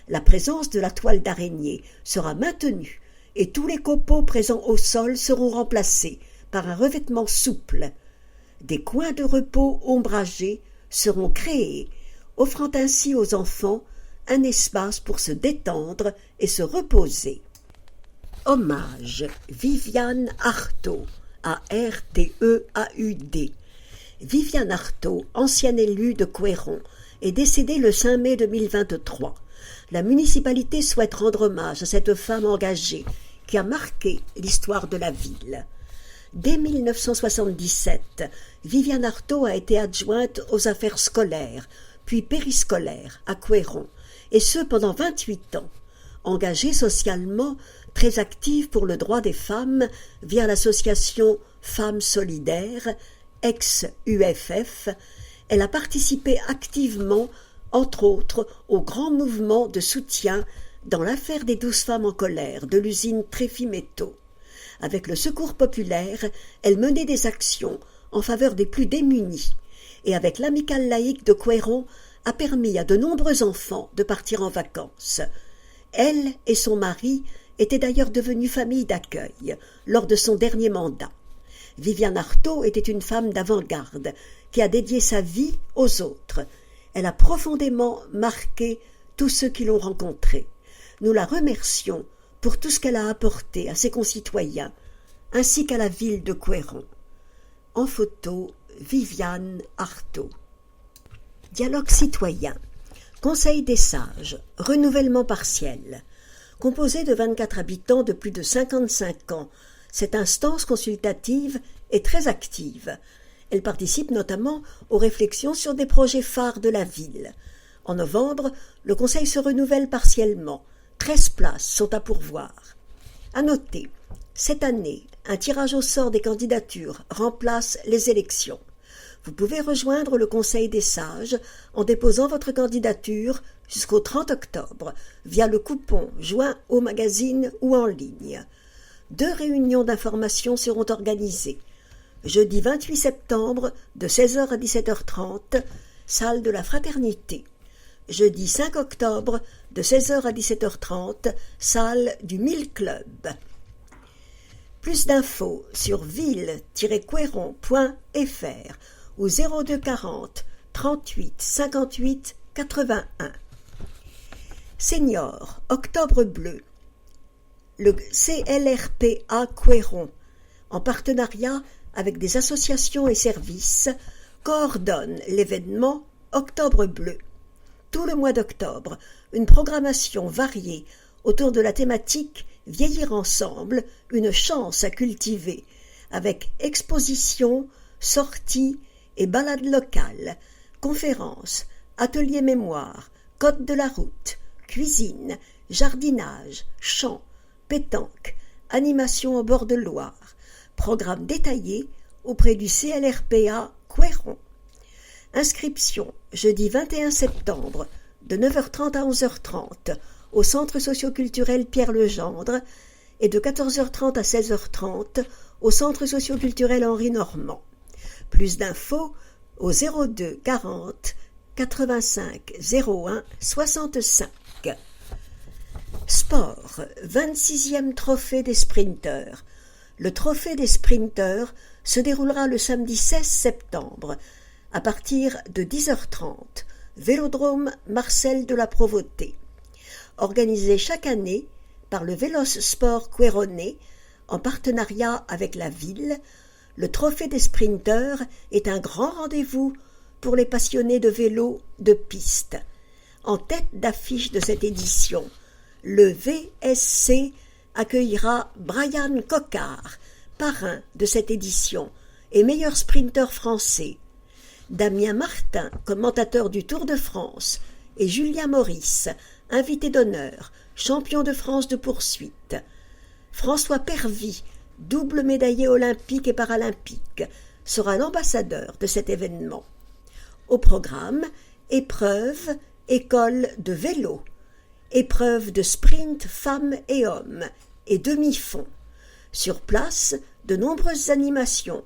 La présence de la toile d'araignée sera maintenue et tous les copeaux présents au sol seront remplacés par un revêtement souple. Des coins de repos ombragés seront créés, offrant ainsi aux enfants un espace pour se détendre et se reposer. Hommage Viviane Artaud, A-R-T-E-A-U-D. Viviane Artaud, ancienne élue de Couëron, est décédée le 5 mai 2023. La municipalité souhaite rendre hommage à cette femme engagée qui a marqué l'histoire de la ville. Dès 1977, Viviane Artaud a été adjointe aux affaires scolaires, puis périscolaires à Couëron, et ce pendant 28 ans. Engagée socialement, très active pour le droit des femmes via l'association Femmes Solidaires, ex-UFF, elle a participé activement, entre autres, au grand mouvement de soutien dans l'affaire des 12 femmes en colère de l'usine Tréfimétaux. Avec le Secours populaire, elle menait des actions en faveur des plus démunis et avec l'Amicale laïque de Couëron a permis à de nombreux enfants de partir en vacances. Elle et son mari étaient d'ailleurs devenus famille d'accueil lors de son dernier mandat. Viviane Artaud était une femme d'avant-garde qui a dédié sa vie aux autres. Elle a profondément marqué tous ceux qui l'ont rencontrée. Nous la remercions pour tout ce qu'elle a apporté à ses concitoyens, ainsi qu'à la ville de Couëron. En photo, Viviane Artaud. Dialogue citoyen. Conseil des sages. Renouvellement partiel. Composé de 24 habitants de plus de 55 ans, cette instance consultative est très active. Elle participe notamment aux réflexions sur des projets phares de la ville. En novembre, le conseil se renouvelle partiellement. 13 places sont à pourvoir. À noter, cette année, un tirage au sort des candidatures remplace les élections. Vous pouvez rejoindre le Conseil des sages en déposant votre candidature jusqu'au 30 octobre via le coupon joint au magazine ou en ligne. 2 réunions d'information seront organisées. Jeudi 28 septembre de 16h à 17h30, salle de la Fraternité. Jeudi 5 octobre de 16h à 17h30, salle du 1000 Club. Plus d'infos sur ville-couëron.fr ou 02 40 38 58 81. Senior, Octobre Bleu. Le CLRPA Couëron, en partenariat avec des associations et services, coordonne l'événement Octobre Bleu. Tout le mois d'octobre, une programmation variée autour de la thématique « Vieillir ensemble, une chance à cultiver » avec expositions, sorties et balades locales, conférences, ateliers mémoire, code de la route, cuisine, jardinage, chant, pétanque, animation au bord de Loire, programme détaillé auprès du CLRPA Couëron. Inscription jeudi 21 septembre de 9h30 à 11h30 au centre socio-culturel Pierre Legendre et de 14h30 à 16h30 au centre socio-culturel Henri Normand. Plus d'infos au 02 40 85 01 65. Sport, 26e trophée des sprinteurs. Le trophée des sprinteurs se déroulera le samedi 16 septembre à partir de 10h30, Vélodrome Marcel de la Provôté. Organisé chaque année par le Vélos Sport Couéronnais en partenariat avec la ville, le trophée des sprinteurs est un grand rendez-vous pour les passionnés de vélo de piste. En tête d'affiche de cette édition, le VSC accueillera Brian Coquard, parrain de cette édition et meilleur sprinteur français, Damien Martin, commentateur du Tour de France, et Julien Maurice, invité d'honneur, champion de France de poursuite. François Pervy, double médaillé olympique et paralympique, sera l'ambassadeur de cet événement. Au programme, épreuve, école de vélo, épreuve de sprint femmes et hommes et demi-fond. Sur place, de nombreuses animations,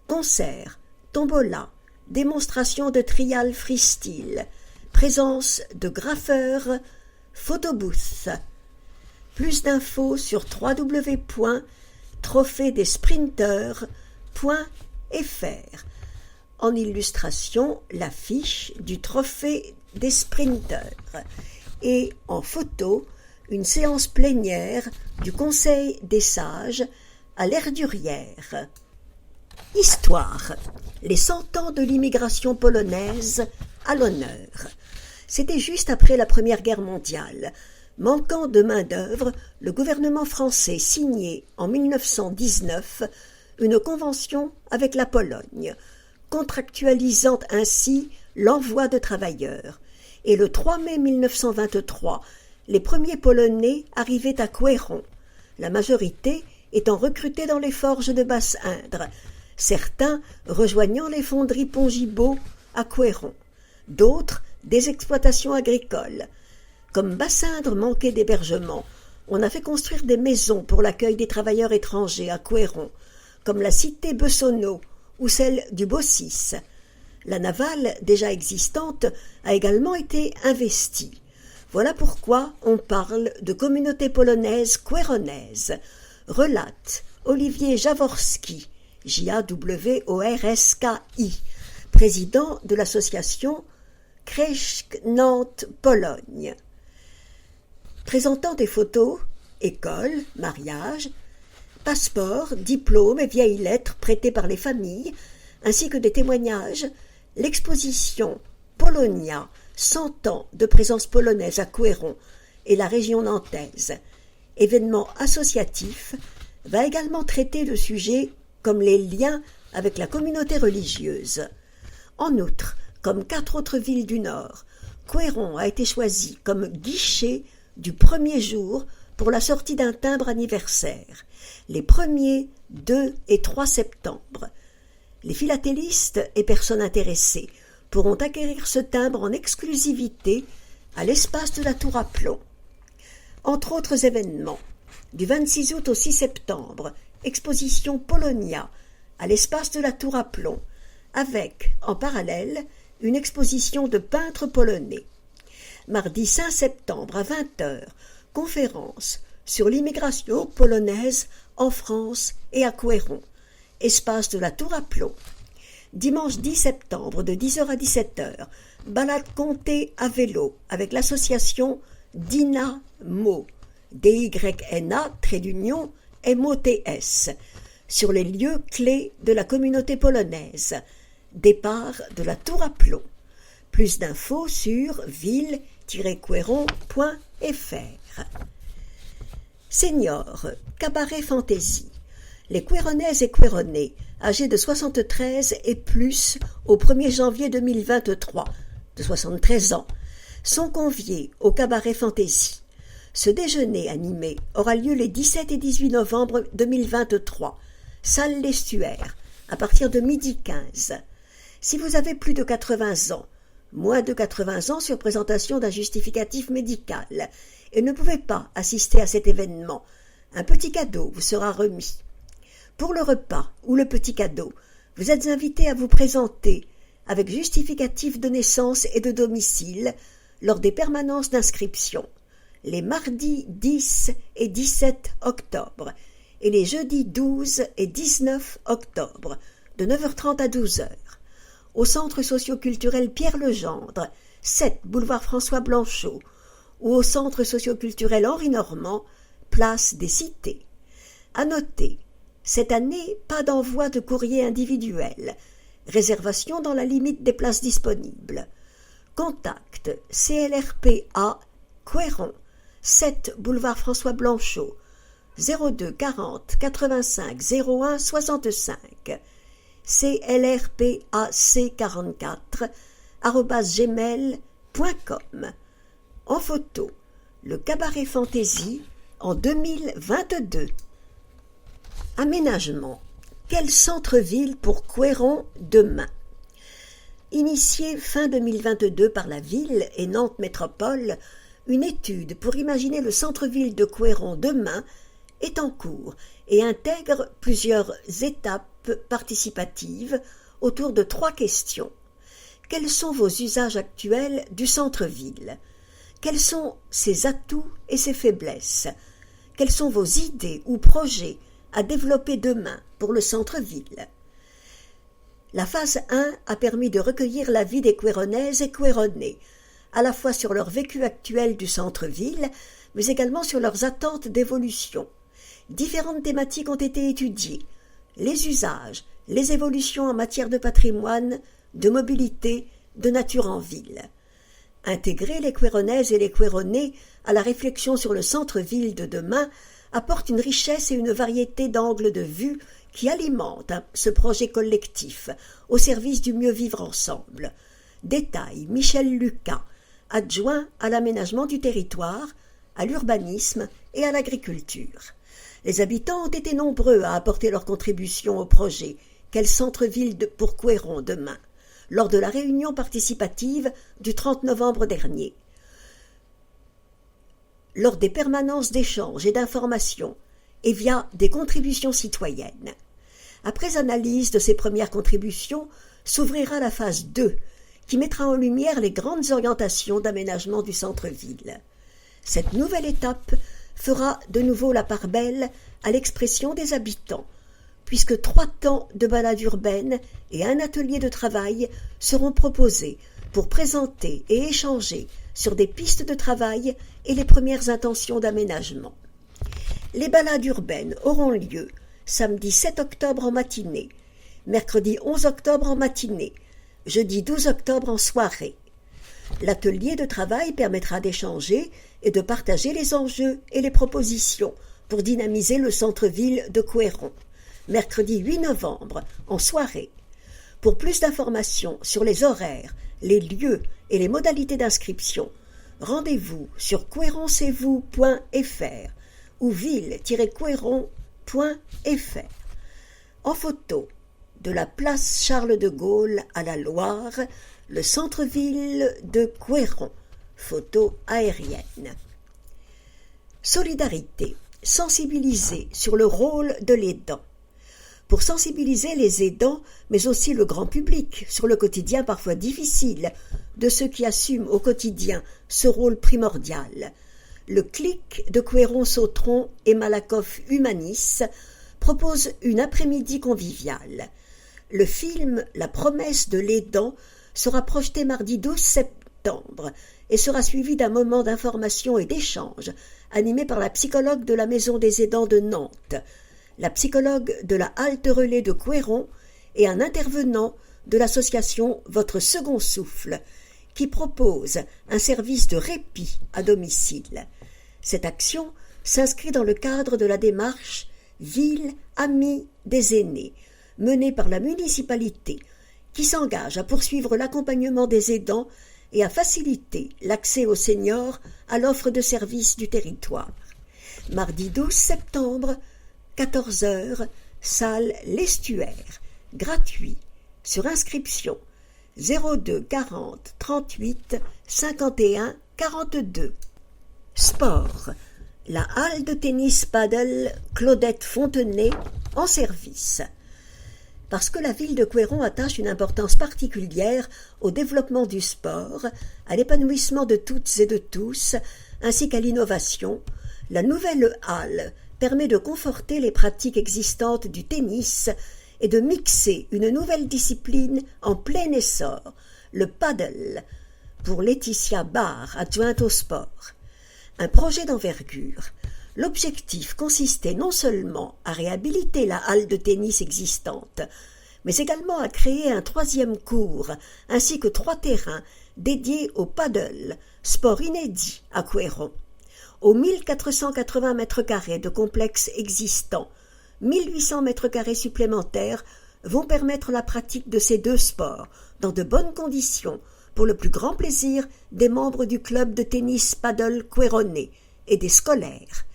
concerts, tombola, démonstration de trial freestyle, présence de graffeurs, photobooth. Plus d'infos sur www.trophéedesprinteurs.fr. En illustration, l'affiche du trophée des sprinteurs et en photo, une séance plénière du Conseil des sages à l'Erdurière. Histoire. Les 100 ans de l'immigration polonaise à l'honneur. C'était juste après la Première Guerre mondiale. Manquant de main-d'œuvre, le gouvernement français signait en 1919 une convention avec la Pologne, contractualisant ainsi l'envoi de travailleurs. Et le 3 mai 1923, les premiers Polonais arrivaient à Couëron, la majorité étant recrutés dans les forges de Basse-Indre, certains rejoignant les fonderies Pongibaud à Couëron, d'autres des exploitations agricoles. Comme Basse-Indre manquait d'hébergement, on a fait construire des maisons pour l'accueil des travailleurs étrangers à Couëron, comme la cité Bessonneau ou celle du Bossis. La navale, déjà existante, a également été investie. Voilà pourquoi on parle de communauté polonaise couéronnaise, relate Olivier Jaworski, Jaworski, président de l'association Crèche Nantes Pologne. Présentant des photos, école, mariage, passeports, diplômes et vieilles lettres prêtées par les familles, ainsi que des témoignages, l'exposition Polonia, 100 ans de présence polonaise à Couëron et la région nantaise, événement associatif, va également traiter de sujets comme les liens avec la communauté religieuse. En outre, comme 4 autres villes du Nord, Couëron a été choisi comme guichet du premier jour pour la sortie d'un timbre anniversaire, les 1er, 2 et 3 septembre. Les philatélistes et personnes intéressées pourront acquérir ce timbre en exclusivité à l'espace de la Tour à Plomb. Entre autres événements, du 26 août au 6 septembre, exposition Polonia à l'espace de la Tour à Plomb, avec, en parallèle, une exposition de peintres polonais. Mardi 5 septembre à 20h, conférence sur l'immigration polonaise en France et à Couëron, espace de la Tour à Plomb. Dimanche 10 septembre de 10h à 17h, balade comptée à vélo avec l'association Dynamo, DYNA, MOTS, sur les lieux clés de la communauté polonaise. Départ de la Tour à Plomb. Plus d'infos sur ville-couéron.fr. Seniors, cabaret fantaisie. Les Couéronnaises et Couéronnais, âgés de 73 et plus au 1er janvier 2023, de 73 ans, sont conviés au cabaret Fantaisie. Ce déjeuner animé aura lieu les 17 et 18 novembre 2023, salle L'Estuaire, à partir de 12h15. Si vous avez plus de 80 ans, moins de 80 ans sur présentation d'un justificatif médical, et ne pouvez pas assister à cet événement, un petit cadeau vous sera remis. Pour le repas ou le petit cadeau, vous êtes invité à vous présenter avec justificatif de naissance et de domicile lors des permanences d'inscription, les mardis 10 et 17 octobre et les jeudis 12 et 19 octobre, de 9h30 à 12h, au Centre socio-culturel Pierre Legendre, 7 boulevard François Blanchot, ou au Centre socio-culturel Henri Normand, place des Cités. À noter, cette année, pas d'envoi de courrier individuel, réservation dans la limite des places disponibles. Contact CLRPA Couëron, 7 boulevard François Blanchot, 02 40 85 01 65, clrpac44@gmail.com. En photo, le cabaret Fantaisie en 2022. Aménagement. Quel centre-ville pour Couëron demain? Initiée fin 2022 par la ville et Nantes Métropole, une étude pour imaginer le centre-ville de Couëron demain est en cours et intègre plusieurs étapes participatives autour de 3 questions. Quels sont vos usages actuels du centre-ville? Quels sont ses atouts et ses faiblesses? Quelles sont vos idées ou projets à développer demain pour le centre-ville? La phase 1 a permis de recueillir l'avis des Couéronnaises et Couéronnais, à la fois sur leur vécu actuel du centre-ville, mais également sur leurs attentes d'évolution. Différentes thématiques ont été étudiées: les usages, les évolutions en matière de patrimoine, de mobilité, de nature en ville. Intégrer les Couéronnaises et les Couéronnais à la réflexion sur le centre-ville de demain apporte une richesse et une variété d'angles de vue qui alimentent ce projet collectif au service du mieux vivre ensemble. Détaille Michel Lucas, adjoint à l'aménagement du territoire, à l'urbanisme et à l'agriculture. Les habitants ont été nombreux à apporter leur contribution au projet « Quel centre-ville pour Couëron demain ?» lors de la réunion participative du 30 novembre dernier. Lors des permanences d'échange et d'information et via des contributions citoyennes. Après analyse de ces premières contributions, s'ouvrira la phase 2, qui mettra en lumière les grandes orientations d'aménagement du centre-ville. Cette nouvelle étape fera de nouveau la part belle à l'expression des habitants, puisque 3 temps de balade urbaine et un atelier de travail seront proposés pour présenter et échanger sur des pistes de travail et les premières intentions d'aménagement. Les balades urbaines auront lieu samedi 7 octobre en matinée, mercredi 11 octobre en matinée, jeudi 12 octobre en soirée. L'atelier de travail permettra d'échanger et de partager les enjeux et les propositions pour dynamiser le centre-ville de Couëron, mercredi 8 novembre en soirée. Pour plus d'informations sur les horaires, les lieux et les modalités d'inscription, rendez-vous sur coueroncezvous.fr ou ville-coueron.fr. En photo, de la place Charles de Gaulle à la Loire, le centre-ville de Couëron. Photo aérienne. Solidarité, sensibiliser sur le rôle de l'aidant. Pour sensibiliser les aidants, mais aussi le grand public, sur le quotidien parfois difficile de ceux qui assument au quotidien ce rôle primordial, le CLIC de Couëron-Sautron et Malakoff Humanis propose une après-midi conviviale. Le film « La promesse de l'aidant » sera projeté mardi 12 septembre et sera suivi d'un moment d'information et d'échange animé par la psychologue de la Maison des aidants de Nantes, la psychologue de la halte relais de Couëron et un intervenant de l'association Votre Second Souffle, qui propose un service de répit à domicile. Cette action s'inscrit dans le cadre de la démarche Ville Amie des aînés, menée par la municipalité, qui s'engage à poursuivre l'accompagnement des aidants et à faciliter l'accès aux seniors à l'offre de services du territoire. Mardi 12 septembre, 14 heures, salle L'Estuaire, gratuit, sur inscription 02 40 38 51 42. Sport, la halle de tennis paddle Claudette Fontenay en service. Parce que la ville de Couëron attache une importance particulière au développement du sport, à l'épanouissement de toutes et de tous, ainsi qu'à l'innovation, la nouvelle halle permet de conforter les pratiques existantes du tennis et de mixer une nouvelle discipline en plein essor, le paddle, pour Laetitia Barre, adjointe au sport. Un projet d'envergure. L'objectif consistait non seulement à réhabiliter la halle de tennis existante, mais également à créer un 3e cours, ainsi que 3 terrains dédiés au paddle, sport inédit à Couëron. Aux 1480 m² de complexe existant, 1800 m² supplémentaires vont permettre la pratique de ces 2 sports dans de bonnes conditions pour le plus grand plaisir des membres du club de tennis paddle couéronnais et des scolaires.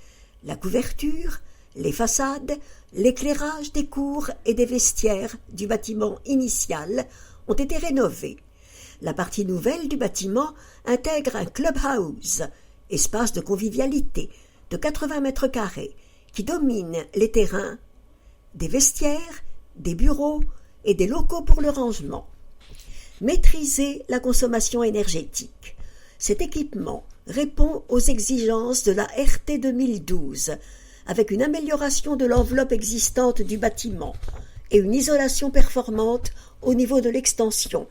La couverture, les façades, l'éclairage des cours et des vestiaires du bâtiment initial ont été rénovés. La partie nouvelle du bâtiment intègre un clubhouse, espace de convivialité de 80 m² qui domine les terrains, des vestiaires, des bureaux et des locaux pour le rangement. Maîtriser la consommation énergétique. Cet équipement répond aux exigences de la RT 2012, avec une amélioration de l'enveloppe existante du bâtiment et une isolation performante au niveau de l'extension,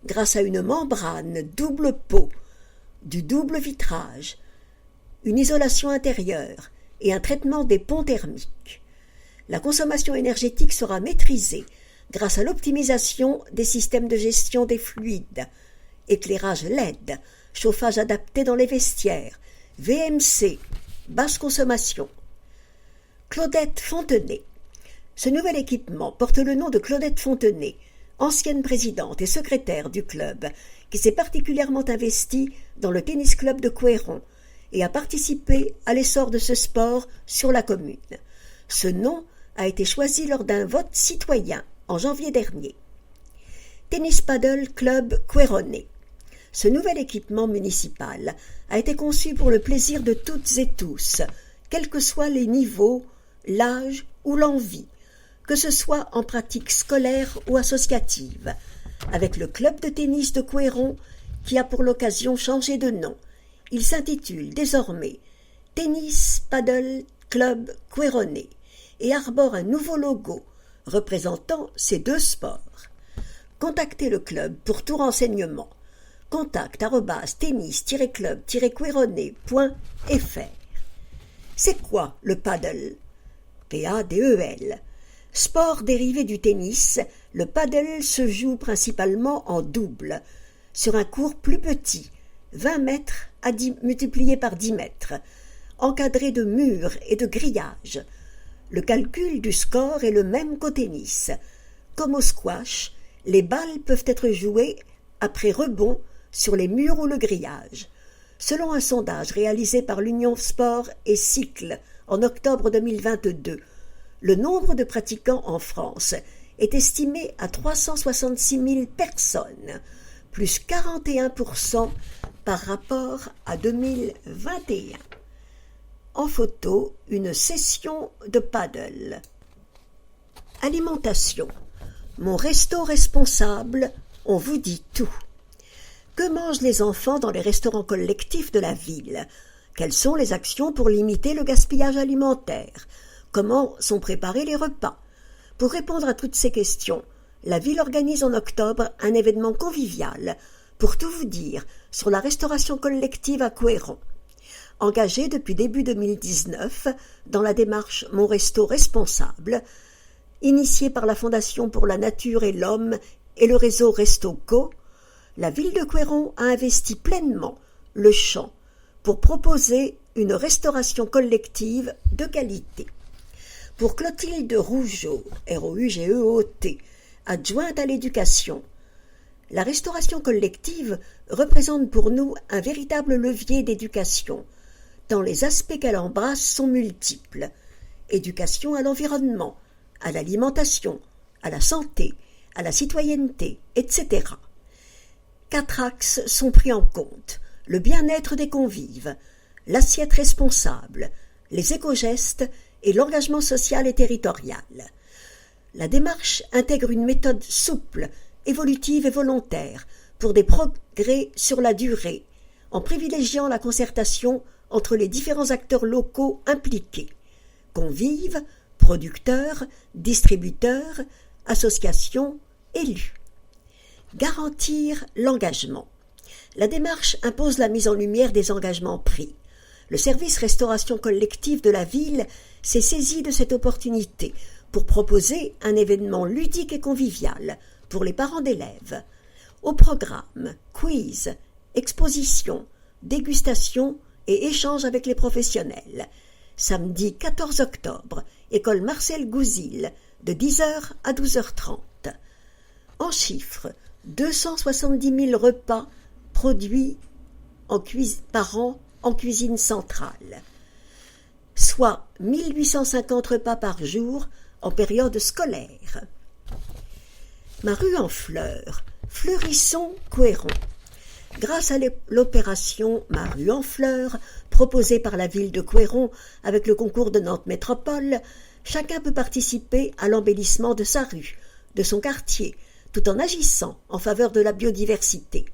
grâce à une membrane double pot, du double vitrage, une isolation intérieure et un traitement des ponts thermiques. La consommation énergétique sera maîtrisée grâce à l'optimisation des systèmes de gestion des fluides, éclairage LED, chauffage adapté dans les vestiaires, VMC, basse consommation. Claudette Fontenay. Ce nouvel équipement porte le nom de Claudette Fontenay, ancienne présidente et secrétaire du club, qui s'est particulièrement investie dans le tennis club de Couëron et a participé à l'essor de ce sport sur la commune. Ce nom a été choisi lors d'un vote citoyen en janvier dernier. Tennis Paddle Club Couéronnais. Ce nouvel équipement municipal a été conçu pour le plaisir de toutes et tous, quels que soient les niveaux, l'âge ou l'envie, que ce soit en pratique scolaire ou associative, avec le club de tennis de Couëron qui a pour l'occasion changé de nom. Il s'intitule désormais Tennis Paddle Club Couéronnais et arbore un nouveau logo représentant ces 2 sports. Contactez le club pour tout renseignement. contact@tennis-club-couéronnais.fr. C'est quoi le paddle? P-A-D-E-L. Sport dérivé du tennis, le paddle se joue principalement en double, sur un court plus petit, 20 mètres multiplié par 10 mètres, encadré de murs et de grillages. Le calcul du score est le même qu'au tennis. Comme au squash, les balles peuvent être jouées après rebond sur les murs ou le grillage. Selon un sondage réalisé par l'Union Sport et Cycle en octobre 2022, le nombre de pratiquants en France est estimé à 366 000 personnes, plus 41% par rapport à 2021. En photo, une session de paddle. Alimentation. Mon resto responsable, on vous dit tout. Que mangent les enfants dans les restaurants collectifs de la ville? Quelles sont les actions pour limiter le gaspillage alimentaire? Comment sont préparés les repas? Pour répondre à toutes ces questions, la ville organise en octobre un événement convivial pour tout vous dire sur la restauration collective à Couëron. Engagé depuis début 2019 dans la démarche Mon Resto Responsable, initiée par la Fondation pour la Nature et l'Homme et le réseau RestoCo, la ville de Couëron a investi pleinement le champ pour proposer une restauration collective de qualité. Pour Clotilde Rougeot, R-O-U-G-E-O-T, adjointe à l'éducation, La restauration collective représente pour nous un véritable levier d'éducation, tant les aspects qu'elle embrasse sont multiples. Éducation à l'environnement, à l'alimentation, à la santé, à la citoyenneté, etc. 4 axes sont pris en compte: le bien-être des convives, l'assiette responsable, les éco-gestes et l'engagement social et territorial. La démarche intègre une méthode souple, évolutive et volontaire pour des progrès sur la durée, en privilégiant la concertation entre les différents acteurs locaux impliqués: convives, producteurs, distributeurs, associations, élus. Garantir l'engagement. La démarche impose la mise en lumière des engagements pris. Le service restauration collective de la ville s'est saisi de cette opportunité pour proposer un événement ludique et convivial pour les parents d'élèves. Au programme, quiz, exposition, dégustation et échange avec les professionnels. Samedi 14 octobre, école Marcel Gouzil, de 10h à 12h30. En chiffres, 270 000 repas produits par an en cuisine centrale, soit 1850 repas par jour en période scolaire. Ma rue en fleurs, Fleurisson-Couëron. Grâce à l'opération Ma rue en fleurs, proposée par la ville de Couëron avec le concours de Nantes Métropole, chacun peut participer à l'embellissement de sa rue, de son quartier, tout en agissant en faveur de la biodiversité.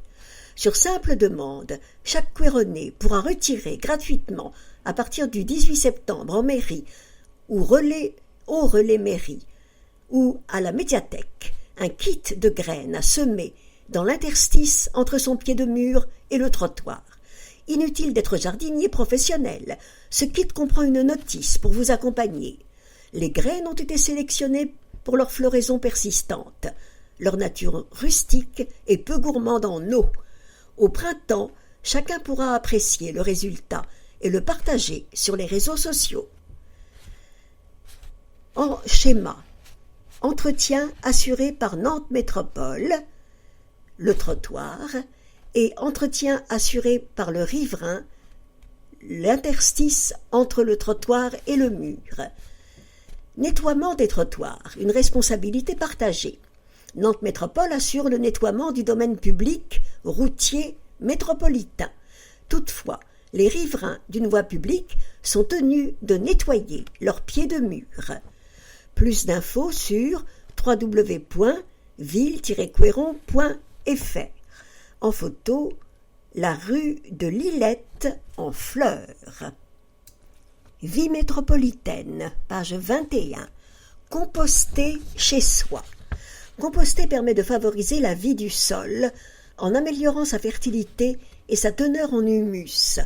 Sur simple demande, chaque Couéronnais pourra retirer gratuitement, à partir du 18 septembre en mairie ou au relais mairie ou à la médiathèque, un kit de graines à semer dans l'interstice entre son pied de mur et le trottoir. Inutile d'être jardinier professionnel, ce kit comprend une notice pour vous accompagner. Les graines ont été sélectionnées pour leur floraison persistante, leur nature rustique et peu gourmande en eau. Au printemps, chacun pourra apprécier le résultat et le partager sur les réseaux sociaux. En schéma, entretien assuré par Nantes Métropole, le trottoir, et entretien assuré par le riverain, l'interstice entre le trottoir et le mur. Nettoiement des trottoirs, une responsabilité partagée. Nantes Métropole assure le nettoiement du domaine public routier métropolitain. Toutefois, les riverains d'une voie publique sont tenus de nettoyer leurs pieds de mur. Plus d'infos sur www.ville-couéron.fr. En photo, la rue de Lillette en fleurs. Vie métropolitaine, page 21. Composter chez soi. Composter permet de favoriser la vie du sol en améliorant sa fertilité et sa teneur en humus.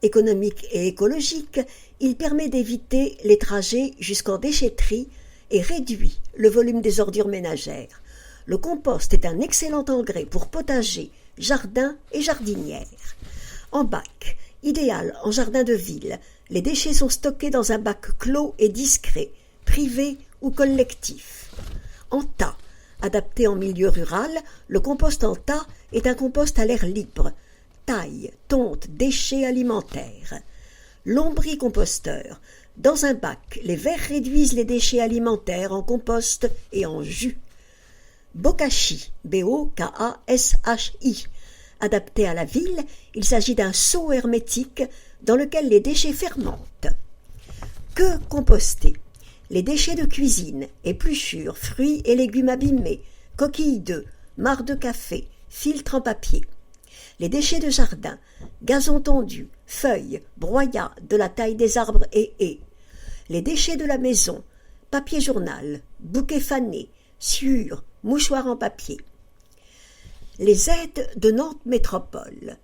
Économique et écologique, il permet d'éviter les trajets jusqu'en déchetterie et réduit le volume des ordures ménagères. Le compost est un excellent engrais pour potager, jardin et jardinière. En bac, idéal en jardin de ville, les déchets sont stockés dans un bac clos et discret, privé ou collectif. En tas, adapté en milieu rural, le compost en tas est un compost à l'air libre. Taille, tonte, déchets alimentaires. Lombricomposteur. Dans un bac, les vers réduisent les déchets alimentaires en compost et en jus. Bokashi, B-O-K-A-S-H-I. Adapté à la ville, il s'agit d'un seau hermétique dans lequel les déchets fermentent. Que composter? Les déchets de cuisine, épluchures, fruits et légumes abîmés, coquilles d'œufs, marcs de café, filtres en papier. Les déchets de jardin, gazon tondu, feuilles, broyats de la taille des arbres et haies. Les déchets de la maison, papier journal, bouquets fanés, sciures, mouchoirs en papier. Les aides de Nantes Métropole.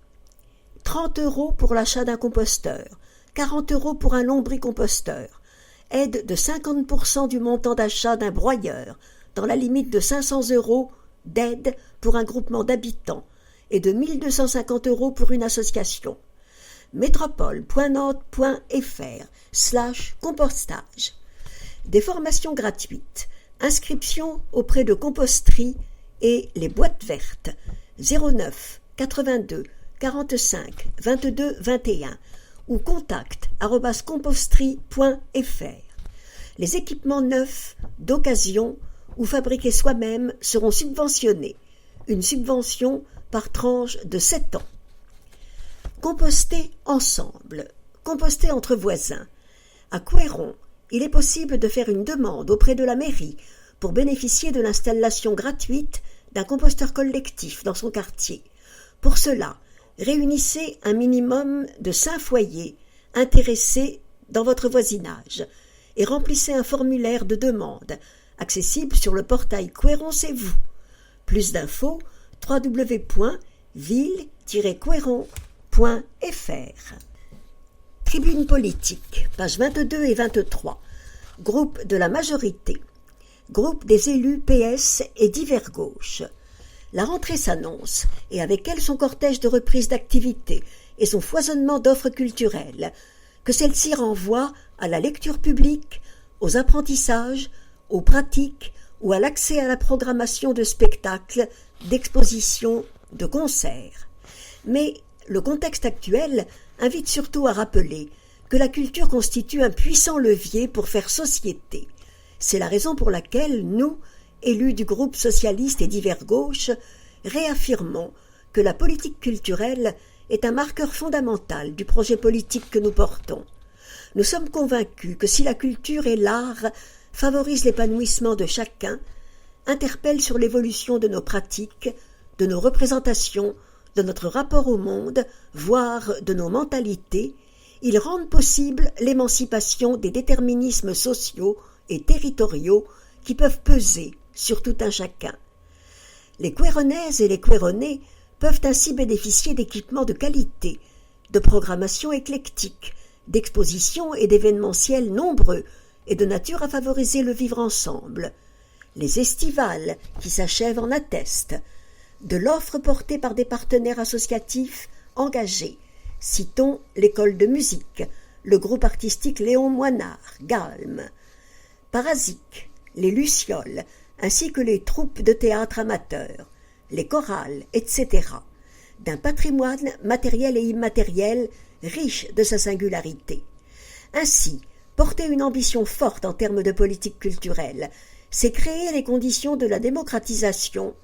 30 € pour l'achat d'un composteur, 40 € pour un lombricomposteur. Aide de 50% du montant d'achat d'un broyeur, dans la limite de 500 € d'aide pour un groupement d'habitants et de 1 250 € pour une association. métropole.nantes.fr/compostage. Des formations gratuites. Inscription auprès de composteries et les boîtes vertes 09 82 45 22 21 ou contact@composterie.fr. Les équipements neufs, d'occasion ou fabriqués soi-même seront subventionnés. Une subvention par tranche de 7 ans. Composter ensemble. Composter entre voisins. À Couëron, il est possible de faire une demande auprès de la mairie pour bénéficier de l'installation gratuite d'un composteur collectif dans son quartier. Pour cela, réunissez un minimum de 5 foyers intéressés dans votre voisinage et remplissez un formulaire de demande accessible sur le portail Couëron C'est vous. Plus d'infos www.ville-couëron.fr. Tribune politique, pages 22 et 23. Groupe de la majorité. Groupe des élus PS et divers gauches. La rentrée s'annonce, et avec elle son cortège de reprises d'activité et son foisonnement d'offres culturelles, que celle-ci renvoie à la lecture publique, aux apprentissages, aux pratiques ou à l'accès à la programmation de spectacles, d'expositions, de concerts. Mais le contexte actuel invite surtout à rappeler que la culture constitue un puissant levier pour faire société. C'est la raison pour laquelle nous, élus du groupe socialiste et divers gauches, réaffirmons que la politique culturelle est un marqueur fondamental du projet politique que nous portons. Nous sommes convaincus que si la culture et l'art favorisent l'épanouissement de chacun, interpellent sur l'évolution de nos pratiques, de nos représentations, de notre rapport au monde, voire de nos mentalités, ils rendent possible l'émancipation des déterminismes sociaux et territoriaux qui peuvent peser sur tout un chacun. Les Couéronnaises et les Couéronnais peuvent ainsi bénéficier d'équipements de qualité, de programmation éclectique, d'expositions et d'événementiels nombreux et de nature à favoriser le vivre ensemble. Les estivales qui s'achèvent en attestent. De l'offre portée par des partenaires associatifs engagés. Citons l'école de musique, le groupe artistique Léon Moinard, Galm, Parasique, les Lucioles, ainsi que les troupes de théâtre amateurs, les chorales, etc., d'un patrimoine matériel et immatériel riche de sa singularité. Ainsi, porter une ambition forte en termes de politique culturelle, c'est créer les conditions de la démocratisation,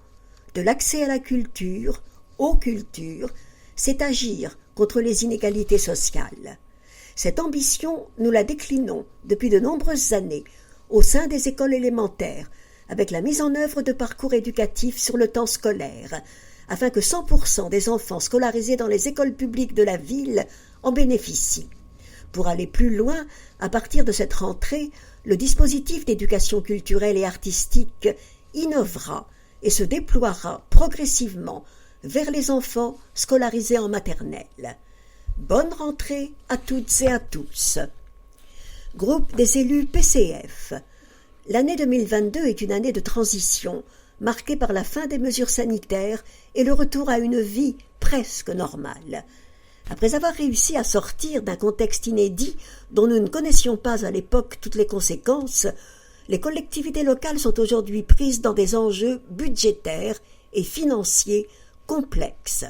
de l'accès à la culture, aux cultures, c'est agir contre les inégalités sociales. Cette ambition, nous la déclinons depuis de nombreuses années au sein des écoles élémentaires, avec la mise en œuvre de parcours éducatifs sur le temps scolaire, afin que 100% des enfants scolarisés dans les écoles publiques de la ville en bénéficient. Pour aller plus loin, à partir de cette rentrée, le dispositif d'éducation culturelle et artistique innovera et se déploiera progressivement vers les enfants scolarisés en maternelle. Bonne rentrée à toutes et à tous. Groupe des élus PCF. L'année 2022 est une année de transition, marquée par la fin des mesures sanitaires et le retour à une vie presque normale. Après avoir réussi à sortir d'un contexte inédit dont nous ne connaissions pas à l'époque toutes les conséquences, les collectivités locales sont aujourd'hui prises dans des enjeux budgétaires et financiers complexes.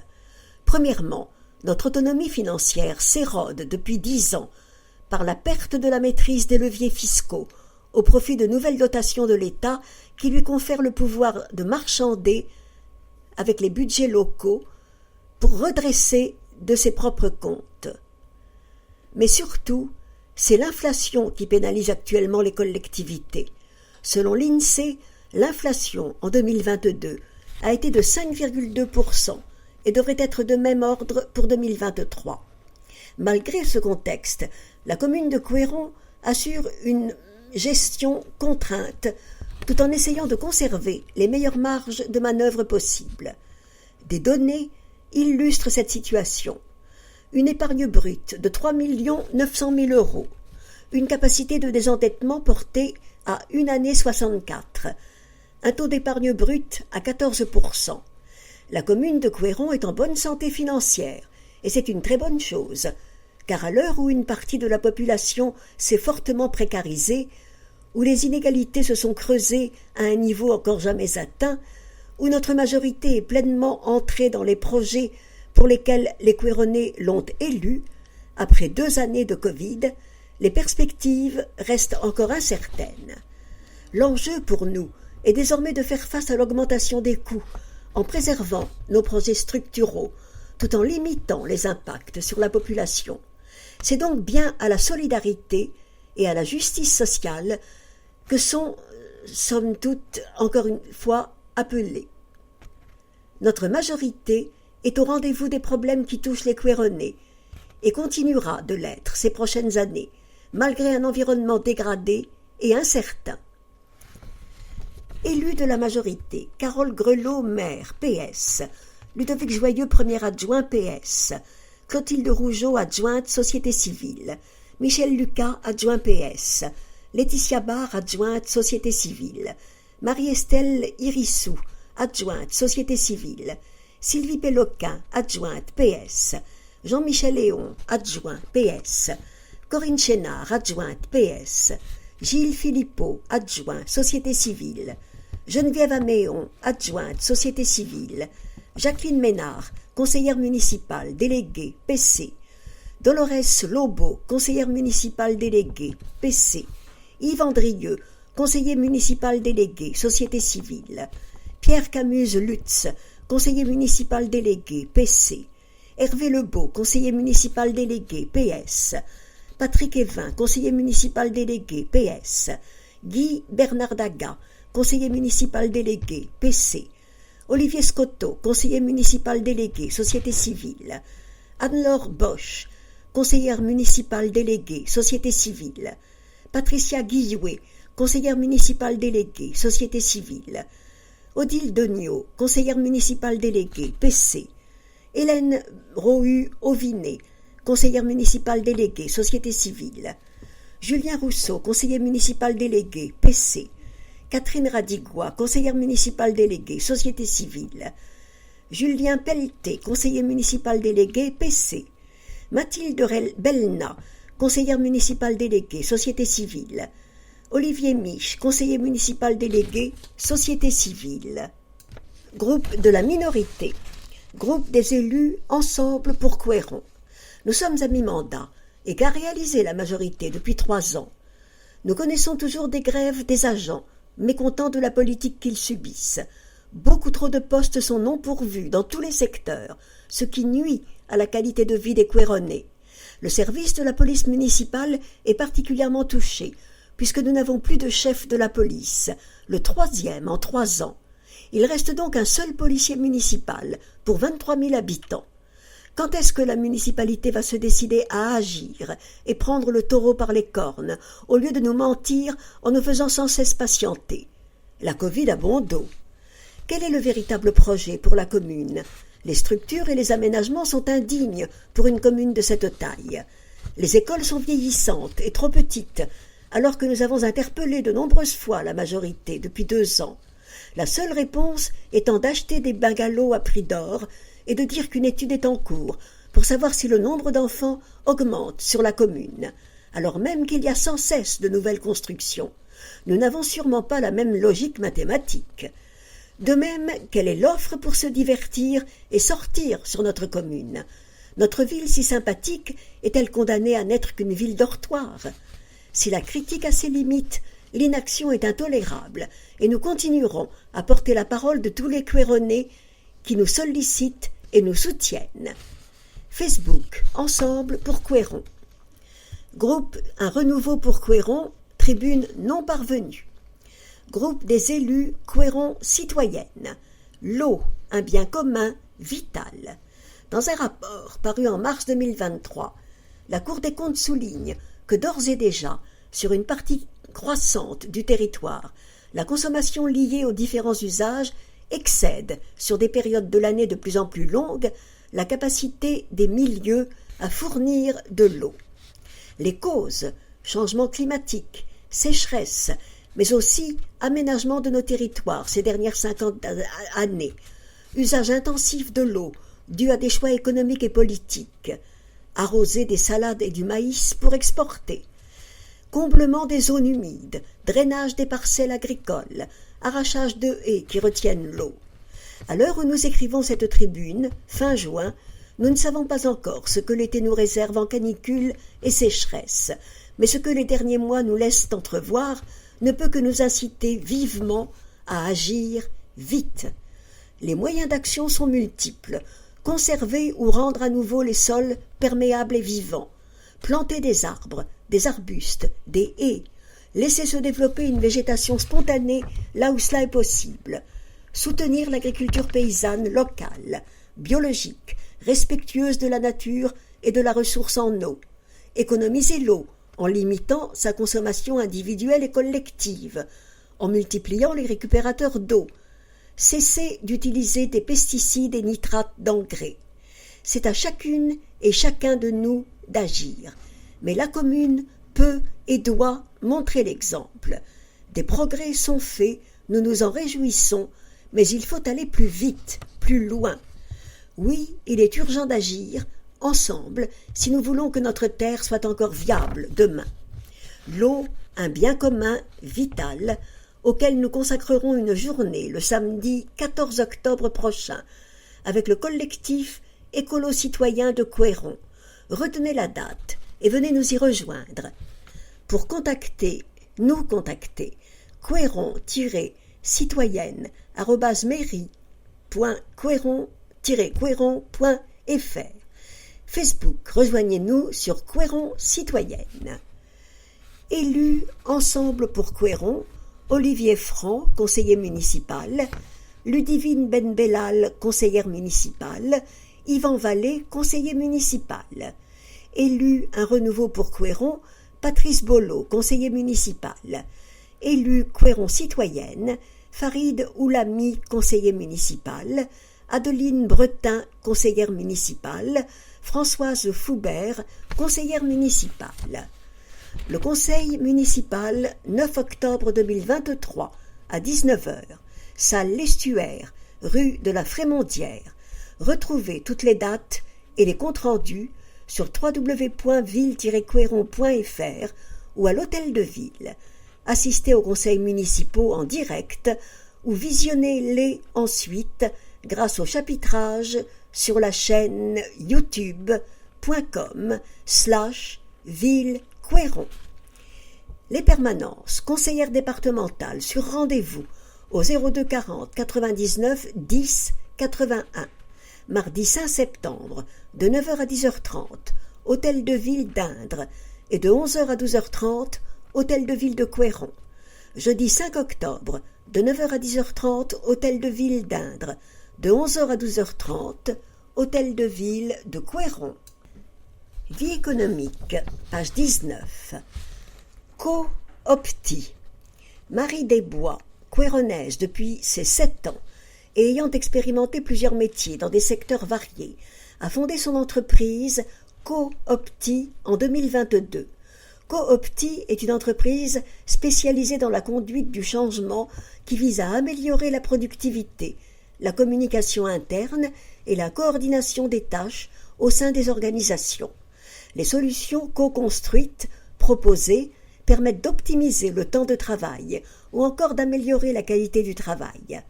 Premièrement, notre autonomie financière s'érode depuis 10 ans par la perte de la maîtrise des leviers fiscaux au profit de nouvelles dotations de l'État qui lui confèrent le pouvoir de marchander avec les budgets locaux pour redresser de ses propres comptes. Mais surtout, c'est l'inflation qui pénalise actuellement les collectivités. Selon l'INSEE, l'inflation en 2022 a été de 5,2% et devrait être de même ordre pour 2023. Malgré ce contexte, la commune de Couëron assure une gestion contrainte tout en essayant de conserver les meilleures marges de manœuvre possibles. Des données illustrent cette situation. Une épargne brute de 3 900 000 €, une capacité de désendettement portée à 1 année 64, un taux d'épargne brute à 14%. La commune de Couëron est en bonne santé financière, et c'est une très bonne chose, car à l'heure où une partie de la population s'est fortement précarisée, où les inégalités se sont creusées à un niveau encore jamais atteint, où notre majorité est pleinement entrée dans les projets pour lesquels les Couéronnais l'ont élu, après 2 années de Covid, les perspectives restent encore incertaines. L'enjeu pour nous est désormais de faire face à l'augmentation des coûts en préservant nos projets structuraux tout en limitant les impacts sur la population. C'est donc bien à la solidarité et à la justice sociale que sont, somme toute, encore une fois, appelés. Notre majorité est au rendez-vous des problèmes qui touchent les Couéronnais et continuera de l'être ces prochaines années, malgré un environnement dégradé et incertain. Élu de la majorité, Carole Grelot, maire, PS, Ludovic Joyeux, premier adjoint, PS, Clotilde Rougeau, adjointe, Société civile, Michel Lucas, adjoint, PS, Laetitia Barre, adjointe, Société civile, Marie-Estelle Irissou, adjointe, Société civile, Sylvie Péloquin, adjointe, PS, Jean-Michel Léon, adjoint, PS, Corinne Chénard, adjointe, PS, Gilles Philippot, adjoint, Société civile, Geneviève Améon, adjointe, Société civile, Jacqueline Ménard, conseillère municipale, déléguée, PC, Dolores Lobo, conseillère municipale déléguée, PC, Yves Andrieux, conseiller municipal délégué, Société civile, Pierre Camuse-Lutz, conseiller municipal délégué, PC, Hervé Lebeau, conseiller municipal délégué, PS, Patrick Evin, conseiller municipal délégué, PS, Guy Bernardaga, conseiller municipal délégué, PC, Olivier Scotto, conseiller municipal délégué, Société civile, Anne-Laure Bosch, conseillère municipale déléguée, Société civile, Patricia Guillouet, conseillère municipale déléguée, Société civile, Odile Degnaud, conseillère municipale déléguée, PC, Hélène Rohu-Auvinet, conseillère municipale déléguée, Société civile, Julien Rousseau, conseiller municipal délégué, PC, Catherine Radigois, conseillère municipale déléguée, Société civile, Julien Pelleté, conseiller municipal délégué, PC, Mathilde Belna, conseillère municipale déléguée, Société civile, Olivier Mich, conseiller municipal délégué, Société civile. Groupe de la minorité. Groupe des élus Ensemble pour Couéron. Nous sommes à mi-mandat et qu'a réalisé la majorité depuis 3 ans. Nous connaissons toujours des grèves des agents, mécontents de la politique qu'ils subissent. Beaucoup trop de postes sont non pourvus dans tous les secteurs, ce qui nuit à la qualité de vie des Couéronnais. Le service de la police municipale est particulièrement touché, puisque nous n'avons plus de chef de la police, le 3e en 3 ans. Il reste donc un seul policier municipal pour 23 000 habitants. Quand est-ce que la municipalité va se décider à agir et prendre le taureau par les cornes, au lieu de nous mentir en nous faisant sans cesse patienter? La Covid a bon dos. Quel est le véritable projet pour la commune? Les structures et les aménagements sont indignes pour une commune de cette taille. Les écoles sont vieillissantes et trop petites, alors que nous avons interpellé de nombreuses fois la majorité depuis 2 ans. La seule réponse étant d'acheter des bungalows à prix d'or et de dire qu'une étude est en cours pour savoir si le nombre d'enfants augmente sur la commune, alors même qu'il y a sans cesse de nouvelles constructions. Nous n'avons sûrement pas la même logique mathématique. De même, quelle est l'offre pour se divertir et sortir sur notre commune? Notre ville si sympathique est-elle condamnée à n'être qu'une ville dortoir? Si la critique a ses limites, l'inaction est intolérable, et nous continuerons à porter la parole de tous les Couéronnais qui nous sollicitent et nous soutiennent. Facebook, Ensemble pour Couéron. Groupe Un renouveau pour Couéron, tribune non parvenue. Groupe des élus Couéron citoyenne. L'eau, un bien commun vital. Dans un rapport paru en mars 2023, la Cour des comptes souligne que d'ores et déjà, sur une partie croissante du territoire, la consommation liée aux différents usages excède, sur des périodes de l'année de plus en plus longues, la capacité des milieux à fournir de l'eau. Les causes, changement climatique, sécheresse, mais aussi aménagement de nos territoires ces dernières 50 années, usage intensif de l'eau dû à des choix économiques et politiques, arroser des salades et du maïs pour exporter, comblement des zones humides, drainage des parcelles agricoles, arrachage de haies qui retiennent l'eau, À l'heure où nous écrivons cette tribune, fin juin, nous ne savons pas encore ce que l'été nous réserve en canicule et sécheresse, mais ce que les derniers mois nous laissent entrevoir ne peut que nous inciter vivement à agir vite. Les moyens d'action sont multiples. Conserver ou rendre à nouveau les sols perméables et vivants. Planter des arbres, des arbustes, des haies. Laisser se développer une végétation spontanée là où cela est possible. Soutenir l'agriculture paysanne locale, biologique, respectueuse de la nature et de la ressource en eau. Économiser l'eau en limitant sa consommation individuelle et collective, en multipliant les récupérateurs d'eau. Cesser d'utiliser des pesticides et nitrates d'engrais. C'est à chacune et chacun de nous d'agir. Mais la commune peut et doit montrer l'exemple. Des progrès sont faits, nous nous en réjouissons, mais il faut aller plus vite, plus loin. Oui, il est urgent d'agir, ensemble, si nous voulons que notre terre soit encore viable demain. L'eau, un bien commun vital, auquel nous consacrerons une journée le samedi 14 octobre prochain, avec le collectif écolo-citoyen de Couëron. Retenez la date et venez nous y rejoindre. Pour nous contacter, couéron-citoyenne@mairie.couéron-couéron.fr. Facebook, rejoignez-nous sur Couëron Citoyenne. Élu Ensemble pour Couëron, Olivier Franc, conseiller municipal, Ludivine Benbellal, conseillère municipale, Yvan Vallée, conseiller municipal. Élu Un renouveau pour Couëron, Patrice Bolo, conseiller municipal. Élu Couëron Citoyenne, Farid Oulami, conseiller municipal, Adeline Bretin, conseillère municipale, Françoise Foubert, conseillère municipale. Le conseil municipal, 9 octobre 2023, à 19h, salle L'Estuaire, rue de la Frémondière. Retrouvez toutes les dates et les comptes rendus sur www.ville-couéron.fr ou à l'hôtel de ville. Assistez aux conseils municipaux en direct ou visionnez-les ensuite grâce au chapitrage sur la chaîne youtube.com/ville-couéron. Les permanences conseillères départementales sur rendez-vous au 02 40 99 10 81. Mardi 5 septembre, de 9h à 10h30, hôtel de ville d'Indre, et de 11h à 12h30, hôtel de ville de Couëron. Jeudi 5 octobre, de 9h à 10h30, hôtel de ville d'Indre, de 11h à 12h30, hôtel de ville de Couëron. Vie économique, page 19. Co-Opti. Marie Desbois, couéronnaise depuis ses 7 ans, et ayant expérimenté plusieurs métiers dans des secteurs variés, a fondé son entreprise Co-Opti en 2022. Co-Opti est une entreprise spécialisée dans la conduite du changement qui vise à améliorer la productivité, la communication interne et la coordination des tâches au sein des organisations. Les solutions co-construites proposées permettent d'optimiser le temps de travail ou encore d'améliorer la qualité du travail.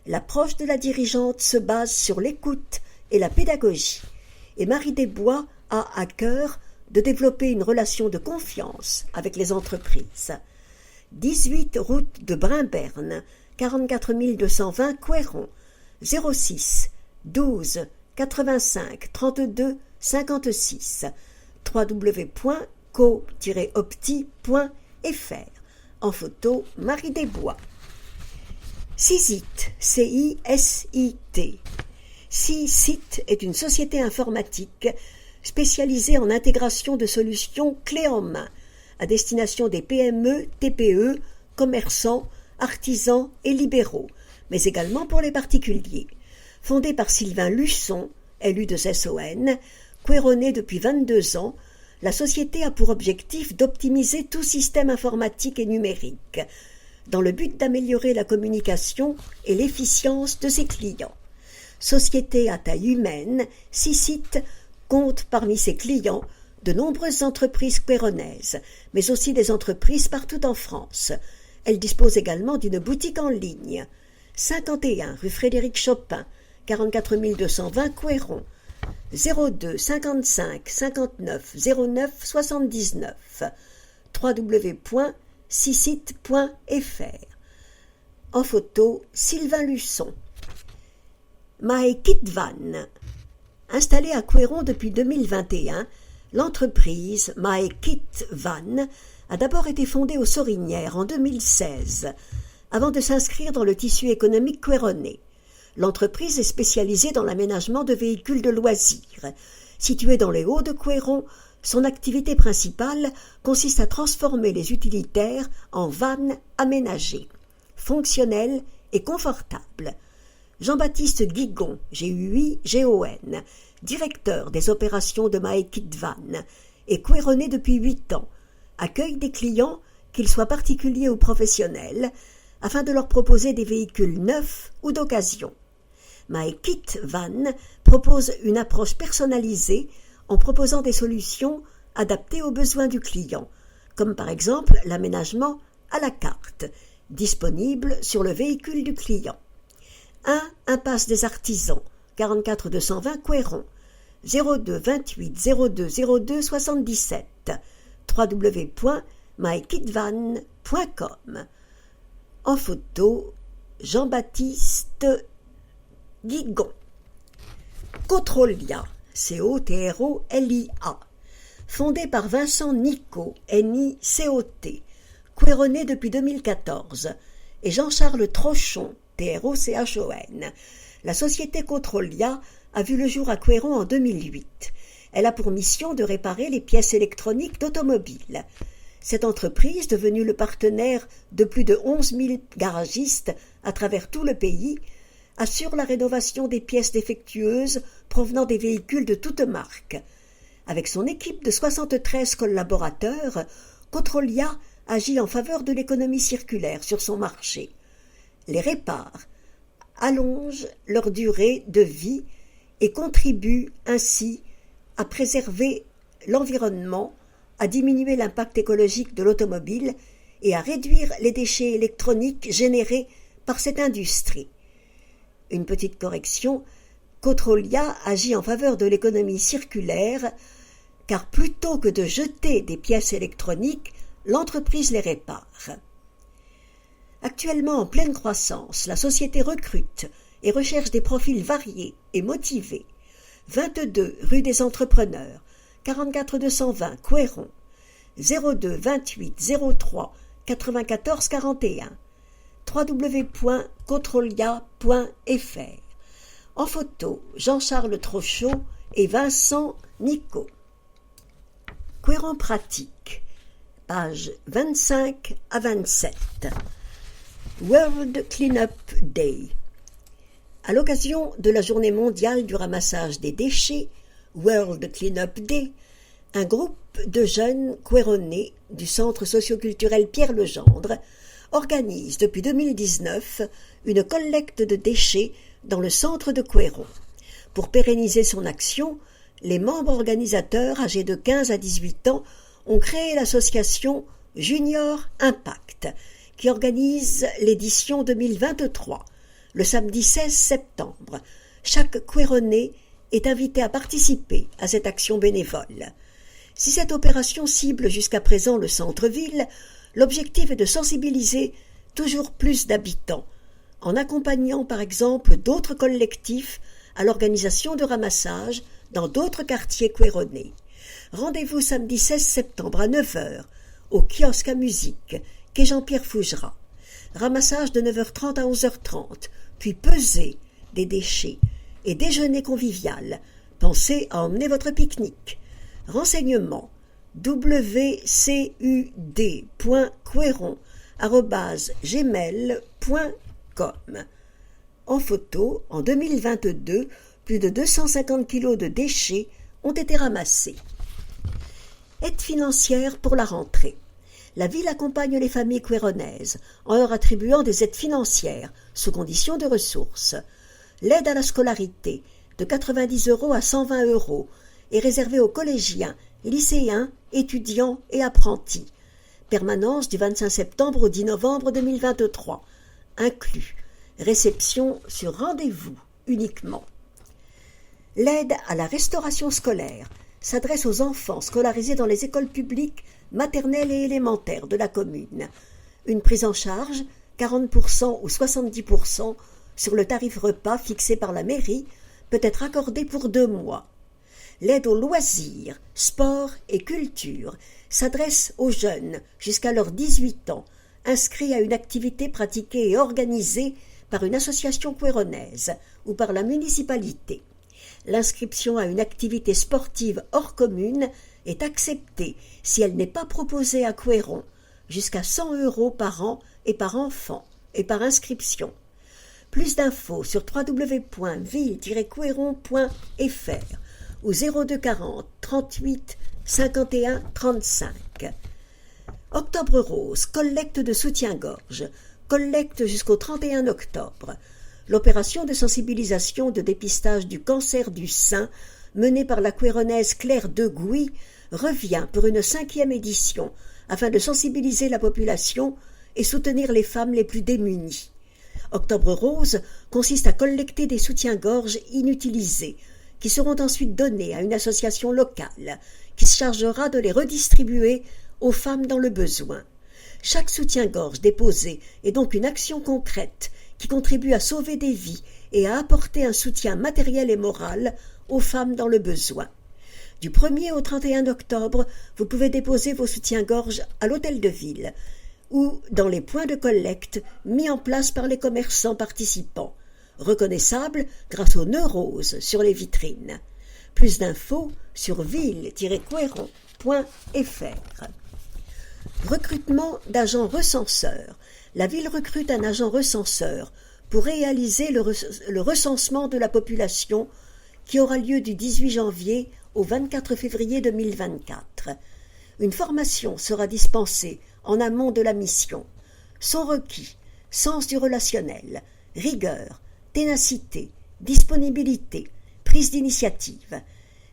L'approche de la dirigeante se base sur l'écoute et la pédagogie, et Marie Desbois a à cœur de développer une relation de confiance avec les entreprises. 18 route de Brimberne, 44 220 Couëron, 06 12 85 32 56, www.co-opti.fr. En photo, Marie Desbois. CISIT, C-I-S-I-T. CISIT est une société informatique spécialisée en intégration de solutions clés en main à destination des PME, TPE, commerçants, artisans et libéraux, mais également pour les particuliers. Fondée par Sylvain Luçon, élu de SON, couéronnais depuis 22 ans, la société a pour objectif d'optimiser tout système informatique et numérique, dans le but d'améliorer la communication et l'efficience de ses clients. Société à taille humaine, CISIT compte parmi ses clients de nombreuses entreprises couéronnaises, mais aussi des entreprises partout en France. Elle dispose également d'une boutique en ligne. 51 rue Frédéric Chopin, 44 220 Couëron, 02 55 59 09 79, www.sisite.fr. En photo, Sylvain Luçon. My Kit Van. Installée à Couëron depuis 2021, l'entreprise My Kit Van a d'abord été fondée aux Sorinières en 2016, avant de s'inscrire dans le tissu économique couéronnais. L'entreprise est spécialisée dans l'aménagement de véhicules de loisirs. Située dans les Hauts de Couëron, son activité principale consiste à transformer les utilitaires en vannes aménagées, fonctionnelles et confortables. Jean-Baptiste Guigon, G-U-I-G-O-N, directeur des opérations de My Kit Van, est couéronnais depuis 8 ans, accueille des clients, qu'ils soient particuliers ou professionnels, afin de leur proposer des véhicules neufs ou d'occasion. My Kit Van propose une approche personnalisée en proposant des solutions adaptées aux besoins du client, comme par exemple l'aménagement à la carte, disponible sur le véhicule du client. 1 Impasse des Artisans, 44 220 Couëron, 02 28 02 02 77, www.mykitvan.com. En photo, Jean-Baptiste Guigon. Cotrolia, C-O-T-R-O-L-I-A, fondée par Vincent Nicot, N-I-C-O-T, couéronnais depuis 2014, et Jean-Charles Trochon, T-R-O-C-H-O-N. La société Cotrolia a vu le jour à Couëron en 2008. Elle a pour mission de réparer les pièces électroniques d'automobiles. Cette entreprise, devenue le partenaire de plus de 11 000 garagistes à travers tout le pays, assure la rénovation des pièces défectueuses provenant des véhicules de toutes marques. Avec son équipe de 73 collaborateurs, Cotrolia agit en faveur de l'économie circulaire sur son marché. Les répare, allonge leur durée de vie et contribue ainsi à préserver l'environnement, à diminuer l'impact écologique de l'automobile et à réduire les déchets électroniques générés par cette industrie. Une petite correction, Cotrolia agit en faveur de l'économie circulaire, car plutôt que de jeter des pièces électroniques, l'entreprise les répare. Actuellement en pleine croissance, la société recrute et recherche des profils variés et motivés. 22 rue des Entrepreneurs, 44 220 Couëron, 02 28 03 94 41, www.cotrolia.fr. En photo, Jean-Charles Trochon et Vincent Nicot. Couëron pratique, pages 25 à 27. World Cleanup Day. À l'occasion de la journée mondiale du ramassage des déchets, World Cleanup Day, un groupe de jeunes couéronnais du centre socioculturel Pierre Legendre organise depuis 2019 une collecte de déchets dans le centre de Couëron. Pour pérenniser son action, les membres organisateurs âgés de 15 à 18 ans ont créé l'association Junior Impact, qui organise l'édition 2023, le samedi 16 septembre. Chaque couéronnais est invité à participer à cette action bénévole. Si cette opération cible jusqu'à présent le centre-ville, l'objectif est de sensibiliser toujours plus d'habitants, en accompagnant par exemple d'autres collectifs à l'organisation de ramassage dans d'autres quartiers couéronnais. Rendez-vous samedi 16 septembre à 9h au kiosque à musique, quai Jean-Pierre Fougerat. Ramassage de 9h30 à 11h30, puis pesée des déchets et déjeuner convivial. Pensez à emmener votre pique-nique. Renseignements wcud.couéron@gmail.com. En photo, en 2022, plus de 250 kilos de déchets ont été ramassés. Aide financière pour la rentrée. La ville accompagne les familles couéronnaises en leur attribuant des aides financières sous condition de ressources. L'aide à la scolarité, de 90 € à 120 € est réservée aux collégiens, lycéens, étudiants et apprentis. Permanence du 25 septembre au 10 novembre 2023. Inclus Réception sur rendez-vous uniquement. L'aide à la restauration scolaire s'adresse aux enfants scolarisés dans les écoles publiques maternelles et élémentaires de la commune. Une prise en charge, 40% ou 70% sur le tarif repas fixé par la mairie, peut être accordée pour 2 mois. L'aide aux loisirs, sport et culture s'adresse aux jeunes jusqu'à leurs 18 ans, inscrits à une activité pratiquée et organisée par une association couéronnaise ou par la municipalité. L'inscription à une activité sportive hors commune est acceptée si elle n'est pas proposée à Couéron, jusqu'à 100 € par an et par enfant et par inscription. Plus d'infos sur www.ville-couéron.fr ou 02 40 38 51 35. Octobre Rose, collecte de soutien-gorge, collecte jusqu'au 31 octobre. L'opération de sensibilisation de dépistage du cancer du sein menée par la couéronnaise Claire Degouy revient pour une 5e édition afin de sensibiliser la population et soutenir les femmes les plus démunies. Octobre Rose consiste à collecter des soutiens-gorge inutilisés qui seront ensuite donnés à une association locale qui se chargera de les redistribuer aux femmes dans le besoin. Chaque soutien-gorge déposé est donc une action concrète qui contribue à sauver des vies et à apporter un soutien matériel et moral aux femmes dans le besoin. Du 1er au 31 octobre, vous pouvez déposer vos soutiens-gorge à l'hôtel de ville ou dans les points de collecte mis en place par les commerçants participants, reconnaissables grâce aux nœuds roses sur les vitrines. Plus d'infos sur ville-couéron.fr. Recrutement d'agents recenseurs. La ville recrute un agent recenseur pour réaliser le recensement de la population qui aura lieu du 18 janvier au 24 février 2024. Une formation sera dispensée en amont de la mission. Sont requis sens du relationnel, rigueur, ténacité, disponibilité, prise d'initiative,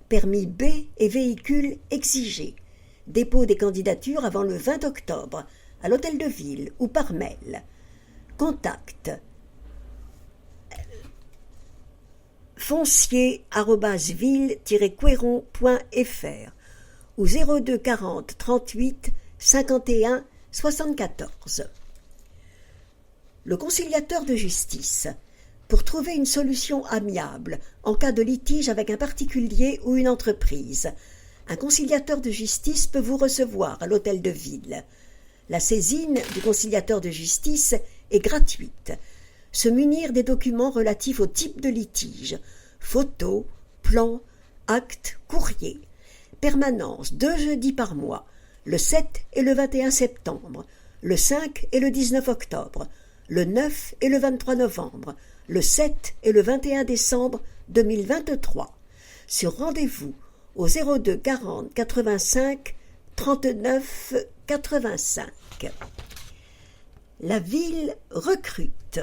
permis B et véhicules exigés, dépôt des candidatures avant le 20 octobre à l'hôtel de ville ou par mail. Contact foncier@ville-couéron.fr ou 02 40 38 51 74. Le conciliateur de justice. Pour trouver une solution amiable en cas de litige avec un particulier ou une entreprise, un conciliateur de justice peut vous recevoir à l'hôtel de ville. La saisine du conciliateur de justice est gratuite. Se munir des documents relatifs au type de litige, photos, plans, actes, courriers. Permanence 2 jeudis par mois, le 7 et le 21 septembre, le 5 et le 19 octobre, le 9 et le 23 novembre, le 7 et le 21 décembre 2023. Sur rendez-vous au 02 40 85 39 85. La ville recrute.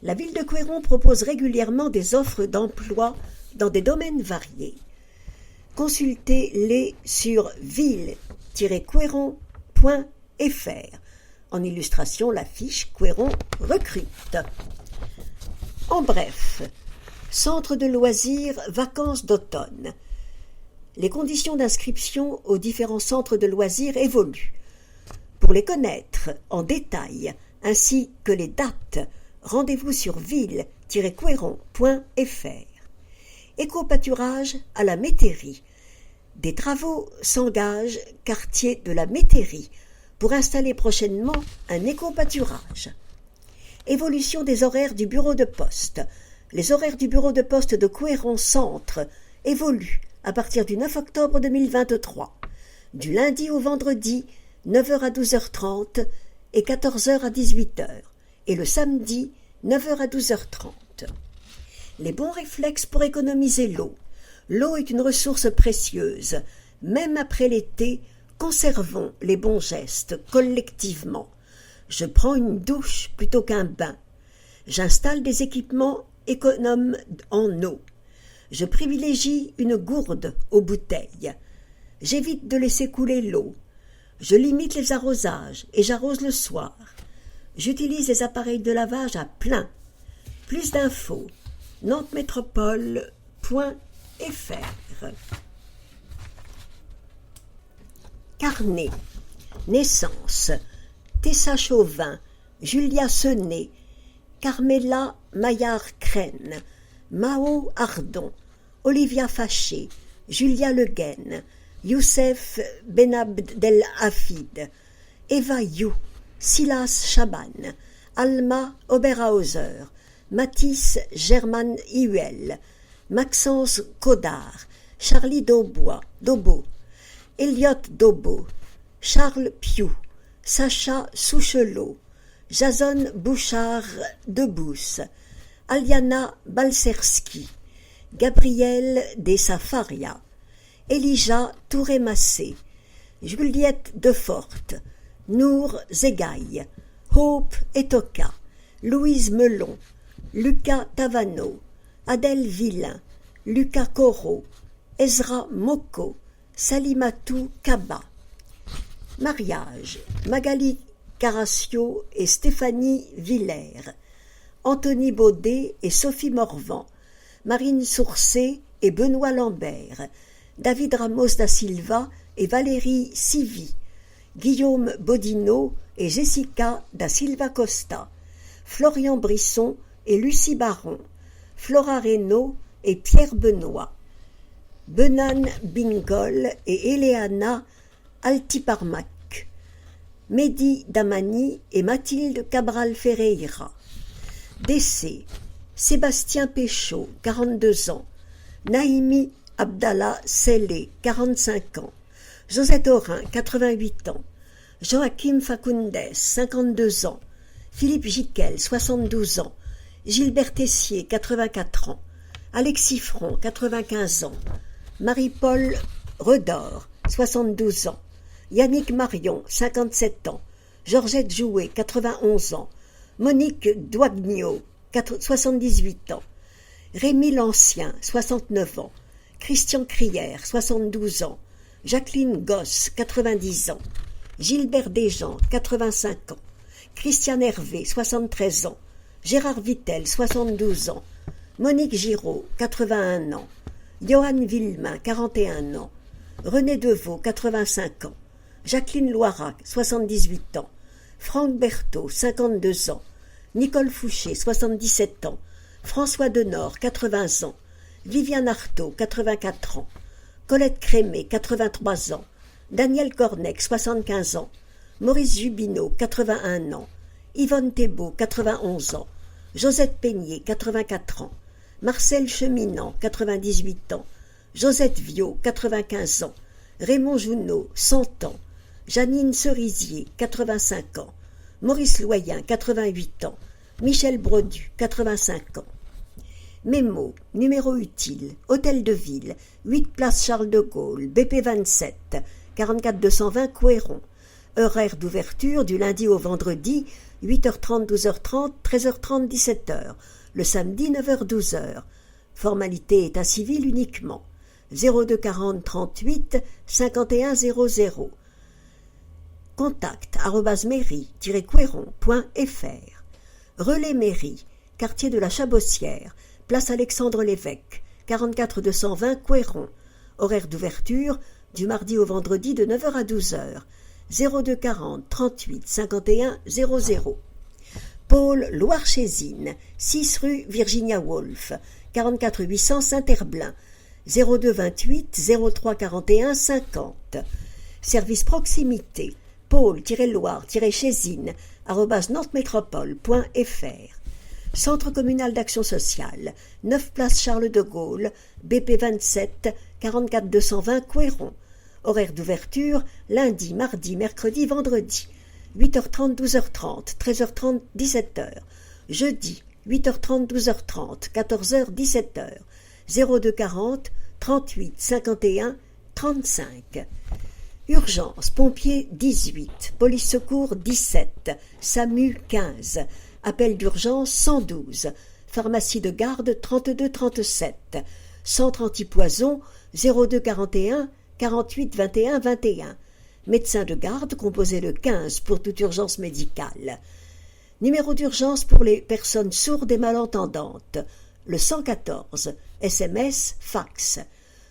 La ville de Couéron propose régulièrement des offres d'emploi dans des domaines variés. Consultez-les sur ville-couéron.fr. En illustration, l'affiche Couéron recrute. En bref, centre de loisirs, vacances d'automne. Les conditions d'inscription aux différents centres de loisirs évoluent. Pour les connaître en détail, ainsi que les dates, rendez-vous sur ville-couéron.fr. Éco-pâturage à la Métairie. Des travaux s'engagent quartier de la Métairie pour installer prochainement un éco-pâturage. Évolution des horaires du bureau de poste. Les horaires du bureau de poste de Couéron Centre évoluent à partir du 9 octobre 2023, du lundi au vendredi, 9h à 12h30 et 14h à 18h, et le samedi, 9h à 12h30. Les bons réflexes pour économiser l'eau. L'eau est une ressource précieuse. Même après l'été, conservons les bons gestes collectivement. Je prends une douche plutôt qu'un bain. J'installe des équipements économes en eau. Je privilégie une gourde aux bouteilles. J'évite de laisser couler l'eau. Je limite les arrosages et j'arrose le soir. J'utilise les appareils de lavage à plein Plus d'infos, nantemétropole.fr. Carnet. Naissance. Tessa Chauvin, Julia Senet, Carmela Maillard-Crène, Mao Ardon, Olivia Faché, Julia Le Guen, Youssef Benabdelhafid, Eva You, Silas Chaban, Alma Oberhauser, Mathis German Huel, Maxence Codard, Charlie Daubeau, Elliot Daubeau, Charles Piou, Sacha Souchelot, Jason Bouchard-Debousse, Aliana Balcerski, Gabriel de Safaria, Elijah Touré-Massé, Juliette Deforte, Nour Zegaï, Hope Etoka, Louise Melon, Lucas Tavano, Adèle Villain, Lucas Corot, Ezra Moko, Salimatou Kaba. Mariage, Magali Caracio et Stéphanie Villers, Anthony Baudet et Sophie Morvan, Marine Sourcé et Benoît Lambert, David Ramos da Silva et Valérie Sivi, Guillaume Bodino et Jessica da Silva Costa, Florian Brisson et Lucie Baron, Flora Reynaud et Pierre Benoît, Benan Bingol et Eleana Altiparmac, Mehdi Damani et Mathilde Cabral Ferreira. Décès, Sébastien Péchaud, 42 ans, Naïmi Abdallah Sellé, 45 ans, Josette Aurin, 88 ans, Joachim Facundes, 52 ans, Philippe Jiquel, 72 ans, Gilbert Tessier, 84 ans, Alexis Fron, 95 ans, Marie-Paul Redor, 72 ans, Yannick Marion, 57 ans, Georgette Jouet, 91 ans, Monique Douagnot, 78 ans, Rémi Lancien, 69 ans, Christian Crière, 72 ans, Jacqueline Gosse, 90 ans, Gilbert Desjans, 85 ans, Christiane Hervé, 73 ans, Gérard Vittel, 72 ans, Monique Giraud, 81 ans, Johan Villemain, 41 ans, René Deveau, 85 ans, Jacqueline Loirac, 78 ans, Franck Berthaud, 52 ans, Nicole Fouché, 77 ans, François Denord, 80 ans, Viviane Artaud, 84 ans, Colette Crémé, 83 ans, Daniel Cornec, 75 ans, Maurice Jubineau, 81 ans, Yvonne Thébault, 91 ans, Josette Peigné, 84 ans, Marcel Cheminant, 98 ans, Josette Viau, 95 ans, Raymond Jounot, 100 ans, Janine Cerisier, 85 ans, Maurice Loyen, 88 ans, Michel Brodu, 85 ans. Mémo, numéro utile, Hôtel de Ville, 8 place Charles de Gaulle, BP 27, 44 220 Couéron. Horaire d'ouverture du lundi au vendredi, 8h30, 12h30, 13h30, 17h. Le samedi, 9h-12h. Formalité état civil uniquement. 02 40 38 51 00. Contact @mairie-couéron.fr. Relais mairie, quartier de la Chabossière, place Alexandre Lévesque, 44 220 Couéron. Horaire d'ouverture du mardi au vendredi de 9h à 12h. 02 40 38 51 00. Pôle Loire-Chésine, 6 rue Virginia Woolf, 44 800 Saint-Herblain, 02 28 03 41 50. Service proximité, pôle-loire-chésine, @nantemétropole.fr. Centre communal d'action sociale, 9 place Charles de Gaulle, BP 27, 44 220 Couéron. Horaire d'ouverture, lundi, mardi, mercredi, vendredi. 8h30, 12h30, 13h30, 17h. Jeudi, 8h30, 12h30, 14h, 17h. 02 40 38 51 35. Urgence, pompiers 18, police secours 17, SAMU 15, appel d'urgence 112, pharmacie de garde 32 37, centre antipoison 02 41 48 21 21, médecin de garde composez le 15 pour toute urgence médicale. Numéro d'urgence pour les personnes sourdes et malentendantes, le 114, SMS, fax.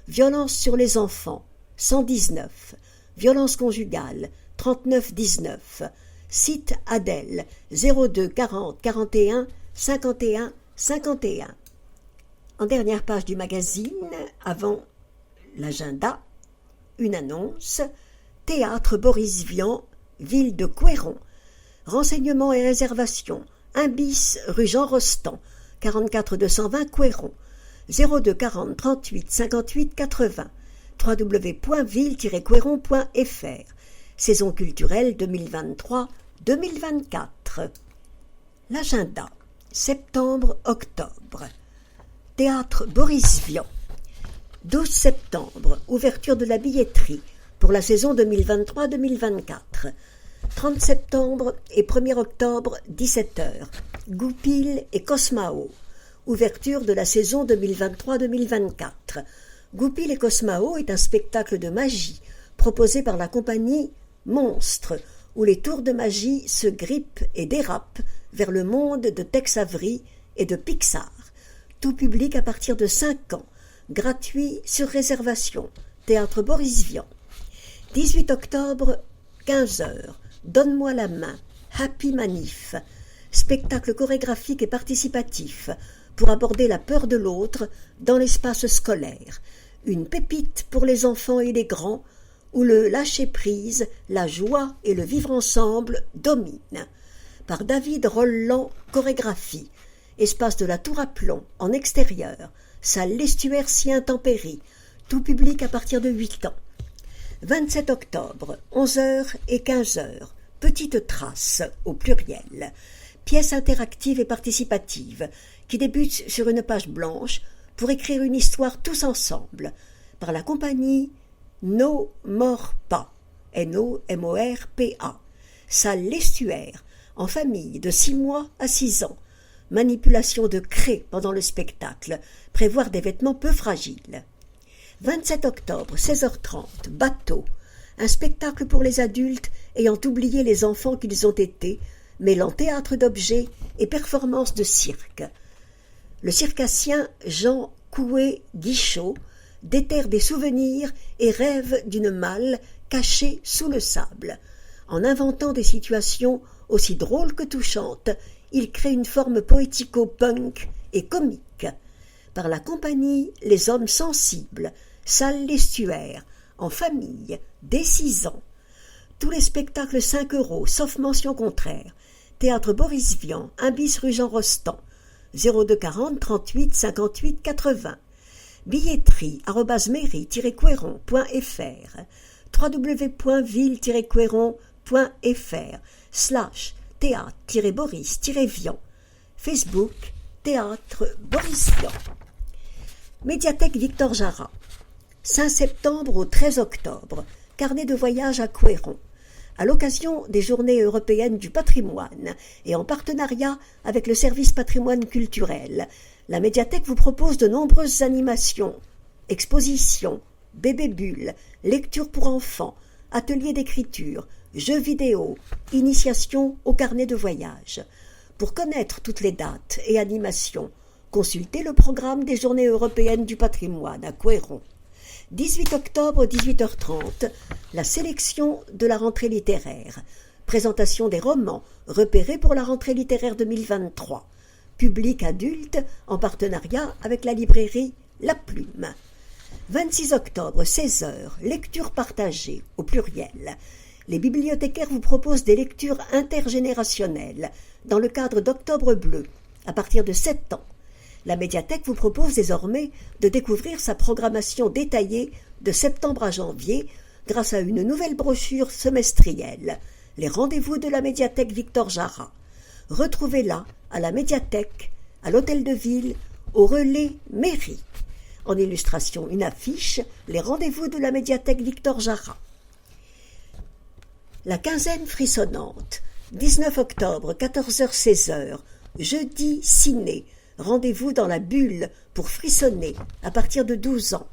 Violence sur les enfants, 119. Violence conjugale, 3919. Site Adèle, 02 40 41 51 51. En dernière page du magazine, avant l'agenda, une annonce. Théâtre Boris Vian, ville de Couëron. Renseignements et réservations, 1 bis rue Jean Rostand, 44 220 Couëron, 02 40 38 58 80, www.ville-couéron.fr. Saison culturelle 2023-2024. L'agenda, septembre-octobre. Théâtre Boris Vian. 12 septembre, ouverture de la billetterie pour la saison 2023-2024. 30 septembre et 1er octobre, 17h. Goupil et Cosmao. Ouverture de la saison 2023-2024. Goupil et Cosmao est un spectacle de magie proposé par la compagnie Monstre, où les tours de magie se grippent et dérapent vers le monde de Tex Avery et de Pixar. Tout public à partir de 5 ans. Gratuit sur réservation. Théâtre Boris Vian. 18 octobre, 15h. Donne-moi la main. Happy Manif. Spectacle chorégraphique et participatif pour aborder la peur de l'autre dans l'espace scolaire. Une pépite pour les enfants et les grands où le lâcher-prise, la joie et le vivre ensemble dominent. Par David Rolland, chorégraphie. Espace de la Tour à Plomb, en extérieur. Salle L'Estuaire si intempérie. Tout public à partir de 8 ans. 27 octobre, 11h et 15h. Petite trace, au pluriel. Pièce interactive et participative qui débute sur une page blanche pour écrire une histoire tous ensemble. Par la compagnie No More Pas. N-O-M-O-R-P-A. Salle L'Estuaire, en famille de 6 mois à 6 ans. Manipulation de craie pendant le spectacle. Prévoir des vêtements peu fragiles. 27 octobre, 16h30, Bateau. Un spectacle pour les adultes ayant oublié les enfants qu'ils ont été, mêlant théâtre d'objets et performance de cirque. Le circassien Jean Coué-Guichot déterre des souvenirs et rêve d'une malle cachée sous le sable. En inventant des situations aussi drôles que touchantes, il crée une forme poético-punk et comique. Par la compagnie Les Hommes Sensibles, Salle L'Estuaire, en famille, dès 6 ans. Tous les spectacles 5 €, sauf mention contraire. Théâtre Boris Vian, 1 bis rue Jean Rostand, 02 40 38 58 80. Billetterie @mairie-couéron.fr, www.ville-couéron.fr/théâtre-boris-vian. Facebook, Théâtre Boris Vian. Médiathèque Victor Jara. 5 septembre au 13 octobre, carnet de voyage à Couëron. À l'occasion des Journées européennes du patrimoine et en partenariat avec le service patrimoine culturel, la médiathèque vous propose de nombreuses animations, expositions, bébé bulles, lectures pour enfants, ateliers d'écriture, jeux vidéo, initiation au carnet de voyage. Pour connaître toutes les dates et animations, consultez le programme des Journées européennes du patrimoine à Couëron. 18 octobre, 18h30, la sélection de la rentrée littéraire. Présentation des romans repérés pour la rentrée littéraire 2023. Public adulte en partenariat avec la librairie La Plume. 26 octobre, 16h, lecture partagée, au pluriel. Les bibliothécaires vous proposent des lectures intergénérationnelles dans le cadre d'Octobre Bleu, à partir de 7 ans. La médiathèque vous propose désormais de découvrir sa programmation détaillée de septembre à janvier grâce à une nouvelle brochure semestrielle, les rendez-vous de la médiathèque Victor Jara. Retrouvez-la à la médiathèque, à l'hôtel de ville, au relais mairie. En illustration, une affiche, les rendez-vous de la médiathèque Victor Jara. La quinzaine frissonnante, 19 octobre, 14h-16h, jeudi ciné. Rendez-vous dans la bulle pour frissonner à partir de 12 ans.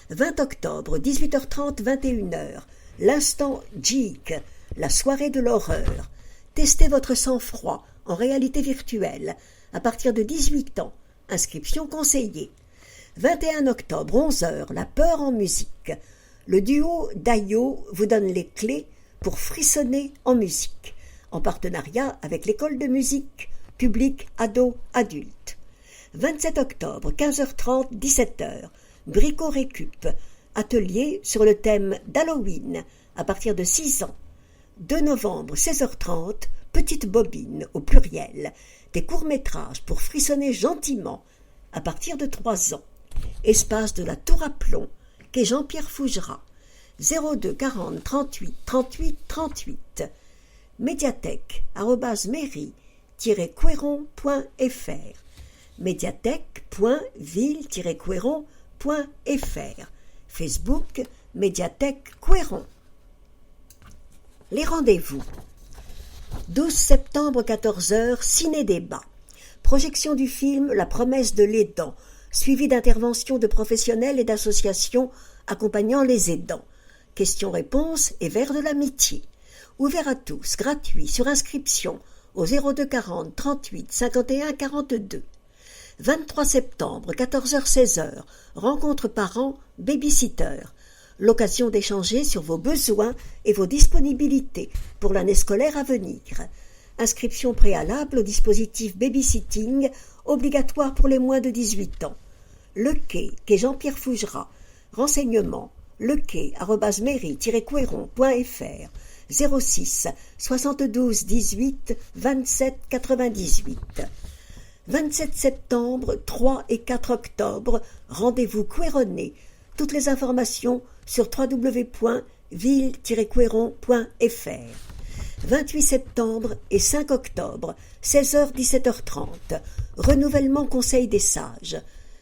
20 octobre, 18h30, 21h. L'instant geek, la soirée de l'horreur. Testez votre sang-froid en réalité virtuelle, à partir de 18 ans. Inscription conseillée. 21 octobre, 11 heures, la peur en musique. Le duo Dayo vous donne les clés pour frissonner en musique, en partenariat avec l'école de musique publique ado-adulte. 27 octobre, 15h30, 17h, Brico Récup, atelier sur le thème d'Halloween, à partir de 6 ans. 2 novembre, 16h30, Petite Bobine, au pluriel, des courts-métrages pour frissonner gentiment, à partir de 3 ans. Espace de la Tour à Plomb, quai Jean-Pierre Fougerat, 02 40 38 38 38. Médiathèque, @mairie-couéron.fr, médiathèque.ville-couéron.fr, Facebook, Médiathèque Couéron. Les rendez-vous. 12 septembre, 14h, ciné-débat. Projection du film La promesse de l'aidant, suivi d'interventions de professionnels et d'associations accompagnant les aidants. Questions-réponses et verre de l'amitié. Ouvert à tous, gratuit, sur inscription au 02 40 38 51 42. 23 septembre, 14h-16h, rencontre parents, babysitter. L'occasion d'échanger sur vos besoins et vos disponibilités pour l'année scolaire à venir. Inscription préalable au dispositif babysitting, obligatoire pour les moins de 18 ans. Le quai Jean-Pierre Fougerat. Renseignements, lequai@mairie-couéron.fr, 06 72 18 27 98. 27 septembre, 3 et 4 octobre, rendez-vous couéronné. Toutes les informations sur www.ville-couéron.fr. 28 septembre et 5 octobre, 16h-17h30, renouvellement Conseil des sages.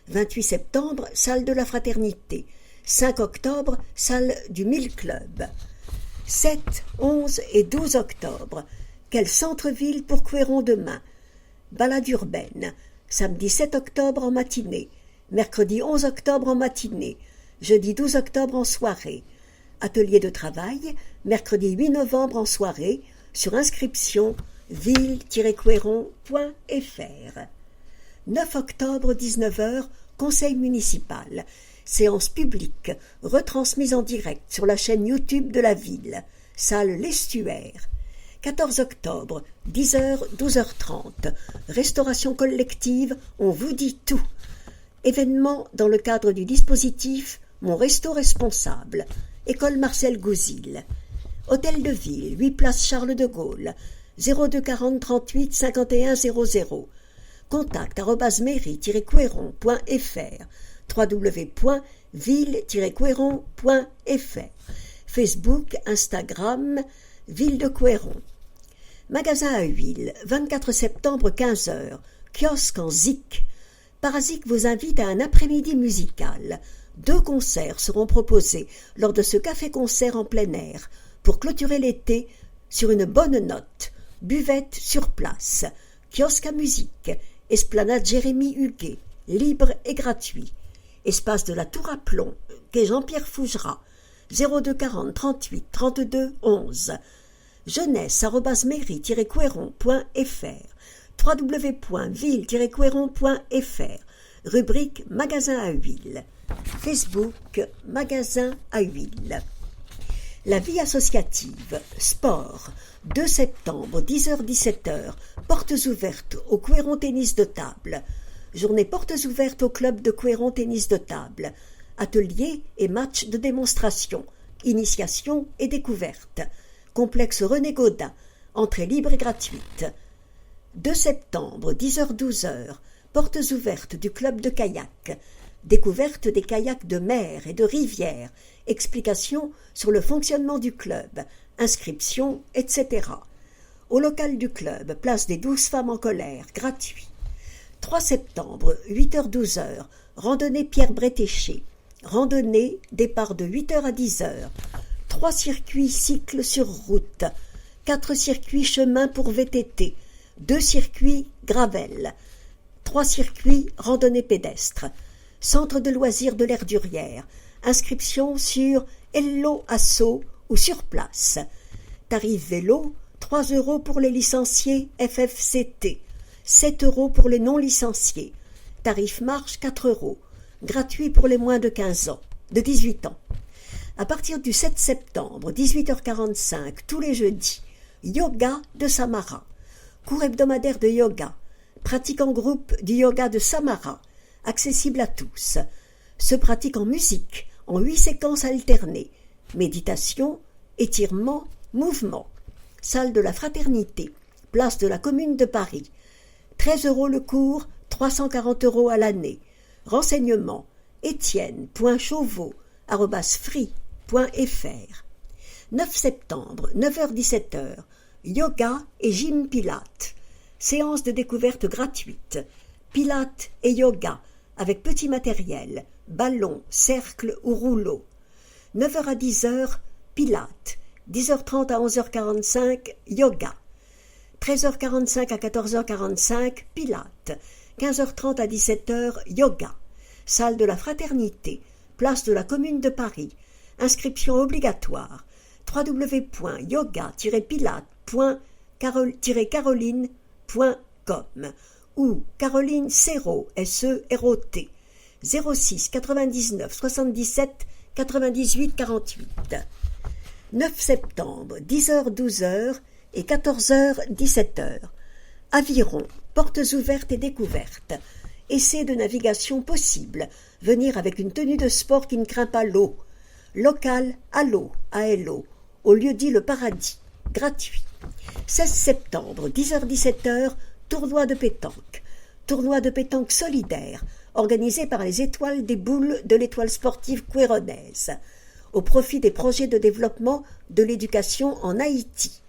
28 septembre, salle de la fraternité. 5 octobre, salle du Mille Club. 7, 11 et 12 octobre, quel centre-ville pour Couéron demain? Balade urbaine. Samedi 7 octobre en matinée. Mercredi 11 octobre en matinée. Jeudi 12 octobre en soirée. Atelier de travail, mercredi 8 novembre en soirée, sur inscription ville-couéron.fr. 9 octobre, 19h, conseil municipal. Séance publique, retransmise en direct sur la chaîne YouTube de la ville. Salle L'Estuaire. 14 octobre, 10h, 12h30. Restauration collective, on vous dit tout. Événement dans le cadre du dispositif Mon Resto Responsable. École Marcel Gouzil. Hôtel de Ville, 8 place Charles de Gaulle, 02 40 38 51 00. Contact @mairie-couéron.fr, www.ville-couéron.fr. Facebook, Instagram, Ville de Couéron. Magasin à huile, 24 septembre 15h, kiosque en Zik. Parasic vous invite à un après-midi musical. 2 concerts seront proposés lors de ce café-concert en plein air pour clôturer l'été sur une bonne note. Buvette sur place, kiosque à musique, esplanade Jérémy Huguet, libre et gratuit. Espace de la Tour à Plomb, quai Jean-Pierre Fougerat, 02 40 38 32 11. jeunesse@mairie-couéron.fr, www.ville-couéron.fr, rubrique Magasin à huile. Facebook, Magasin à huile. La vie associative, sport, 2 septembre, 10h-17h, portes ouvertes au Couéron Tennis de Table. Journée portes ouvertes au club de Couéron Tennis de Table. Ateliers et matchs de démonstration, initiation et découverte. Complexe René Gaudin, entrée libre et gratuite. 2 septembre, 10h-12h, portes ouvertes du club de kayak. Découverte des kayaks de mer et de rivière, explications sur le fonctionnement du club, inscription, etc. Au local du club, place des 12 femmes en colère, gratuit. 3 septembre, 8h-12h, randonnée Pierre Bretéché. Randonnée, départ de 8h à 10h. 3 circuits cycles sur route. 4 circuits chemin pour VTT. 2 circuits gravel. 3 circuits randonnée pédestre. Centre de loisirs de l'Erdurière. Inscription sur Hello Asso ou sur place. Tarif vélo, 3 € pour les licenciés FFCT, 7 € pour les non-licenciés, tarif marge 4 €, gratuit pour les moins de 18 ans. À partir du 7 septembre, 18h45, tous les jeudis, yoga de Samara, cours hebdomadaire de yoga, pratique en groupe du yoga de Samara, accessible à tous, se pratique en musique, en 8 séquences alternées, méditation, étirement, mouvement, salle de la Fraternité, place de la Commune de Paris, 13 € le cours, 340 € à l'année, renseignements, etienne.chauveau@free.fr. 9 septembre, 9h-17h, yoga et gym pilates, séance de découverte gratuite, pilates et yoga avec petit matériel, ballon, cercle ou rouleau. 9h à 10h, pilates, 10h30 à 11h45, yoga, 13h45 à 14h45, pilates, 15h30 à 17h, yoga, salle de la Fraternité, place de la Commune de Paris, inscription obligatoire, www.yoga-pilates.caroline.com ou Caroline Serrault, S-E-R-O-T, 06 99 77 98 48. 9 septembre, 10h-12h et 14h-17h. Aviron, portes ouvertes et découvertes. Essai de navigation possible. Venir avec une tenue de sport qui ne craint pas l'eau. Local à l'eau, ALO, au lieu dit le Paradis. Gratuit. 16 septembre, 10h-17h, tournoi de pétanque. Tournoi de pétanque solidaire, organisé par les Étoiles des Boules de l'Étoile sportive couéronnaise, au profit des projets de développement de l'éducation en Haïti,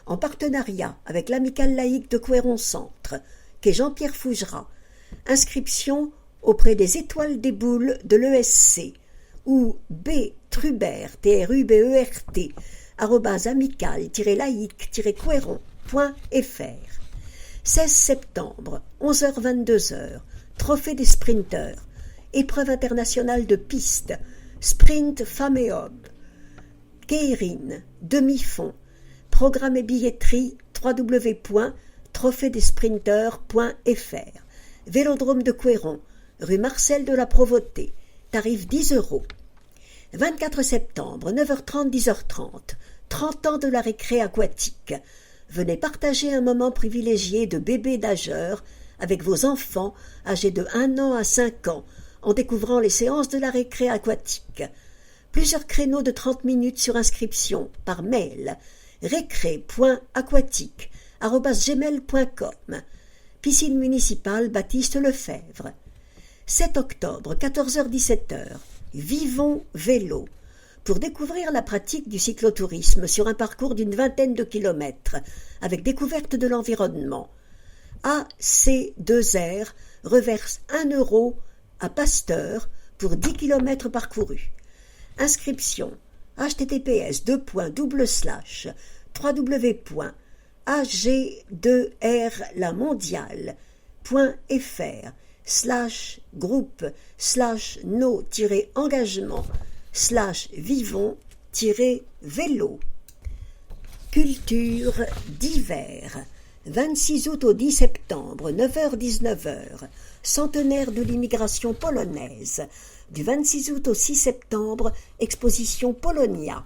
en partenariat avec l'Amicale laïque de Couéron-Centre, qu'est Jean-Pierre Fougerat. Inscription auprès des Étoiles des Boules de l'ESC ou btrubert, TRUBERT, @amicale-laïque-couéron.fr. 16 septembre, 11h-22h, Trophée des sprinteurs, épreuve internationale de piste, sprint femmes et hommes, Keirin, demi-fond, programme et billetterie www.trophéedesprinteurs.fr. Vélodrome de Couéron, rue Marcel de la Provôté, tarif 10 €. 24 septembre, 9h30, 10h30, 30 ans de la récré aquatique. Venez partager un moment privilégié de bébé nageur avec vos enfants âgés de 1 an à 5 ans en découvrant les séances de la récré aquatique. Plusieurs créneaux de 30 minutes sur inscription par mail récré.aquatique@gmail.com. Piscine municipale Baptiste Lefebvre. 7 octobre, 14h-17h, Vivons vélo. Pour découvrir la pratique du cyclotourisme sur un parcours d'une vingtaine de kilomètres, avec découverte de l'environnement. AC2R reverse 1 € à Pasteur pour 10 km parcourus. Inscription https://www.agdr-lamondial.fr/groupe/no-engagement/vivons-vélo. Culture d'hiver. 26 août au 10 septembre, 9h-19h, centenaire de l'immigration polonaise. Du 26 août au 6 septembre, exposition Polonia.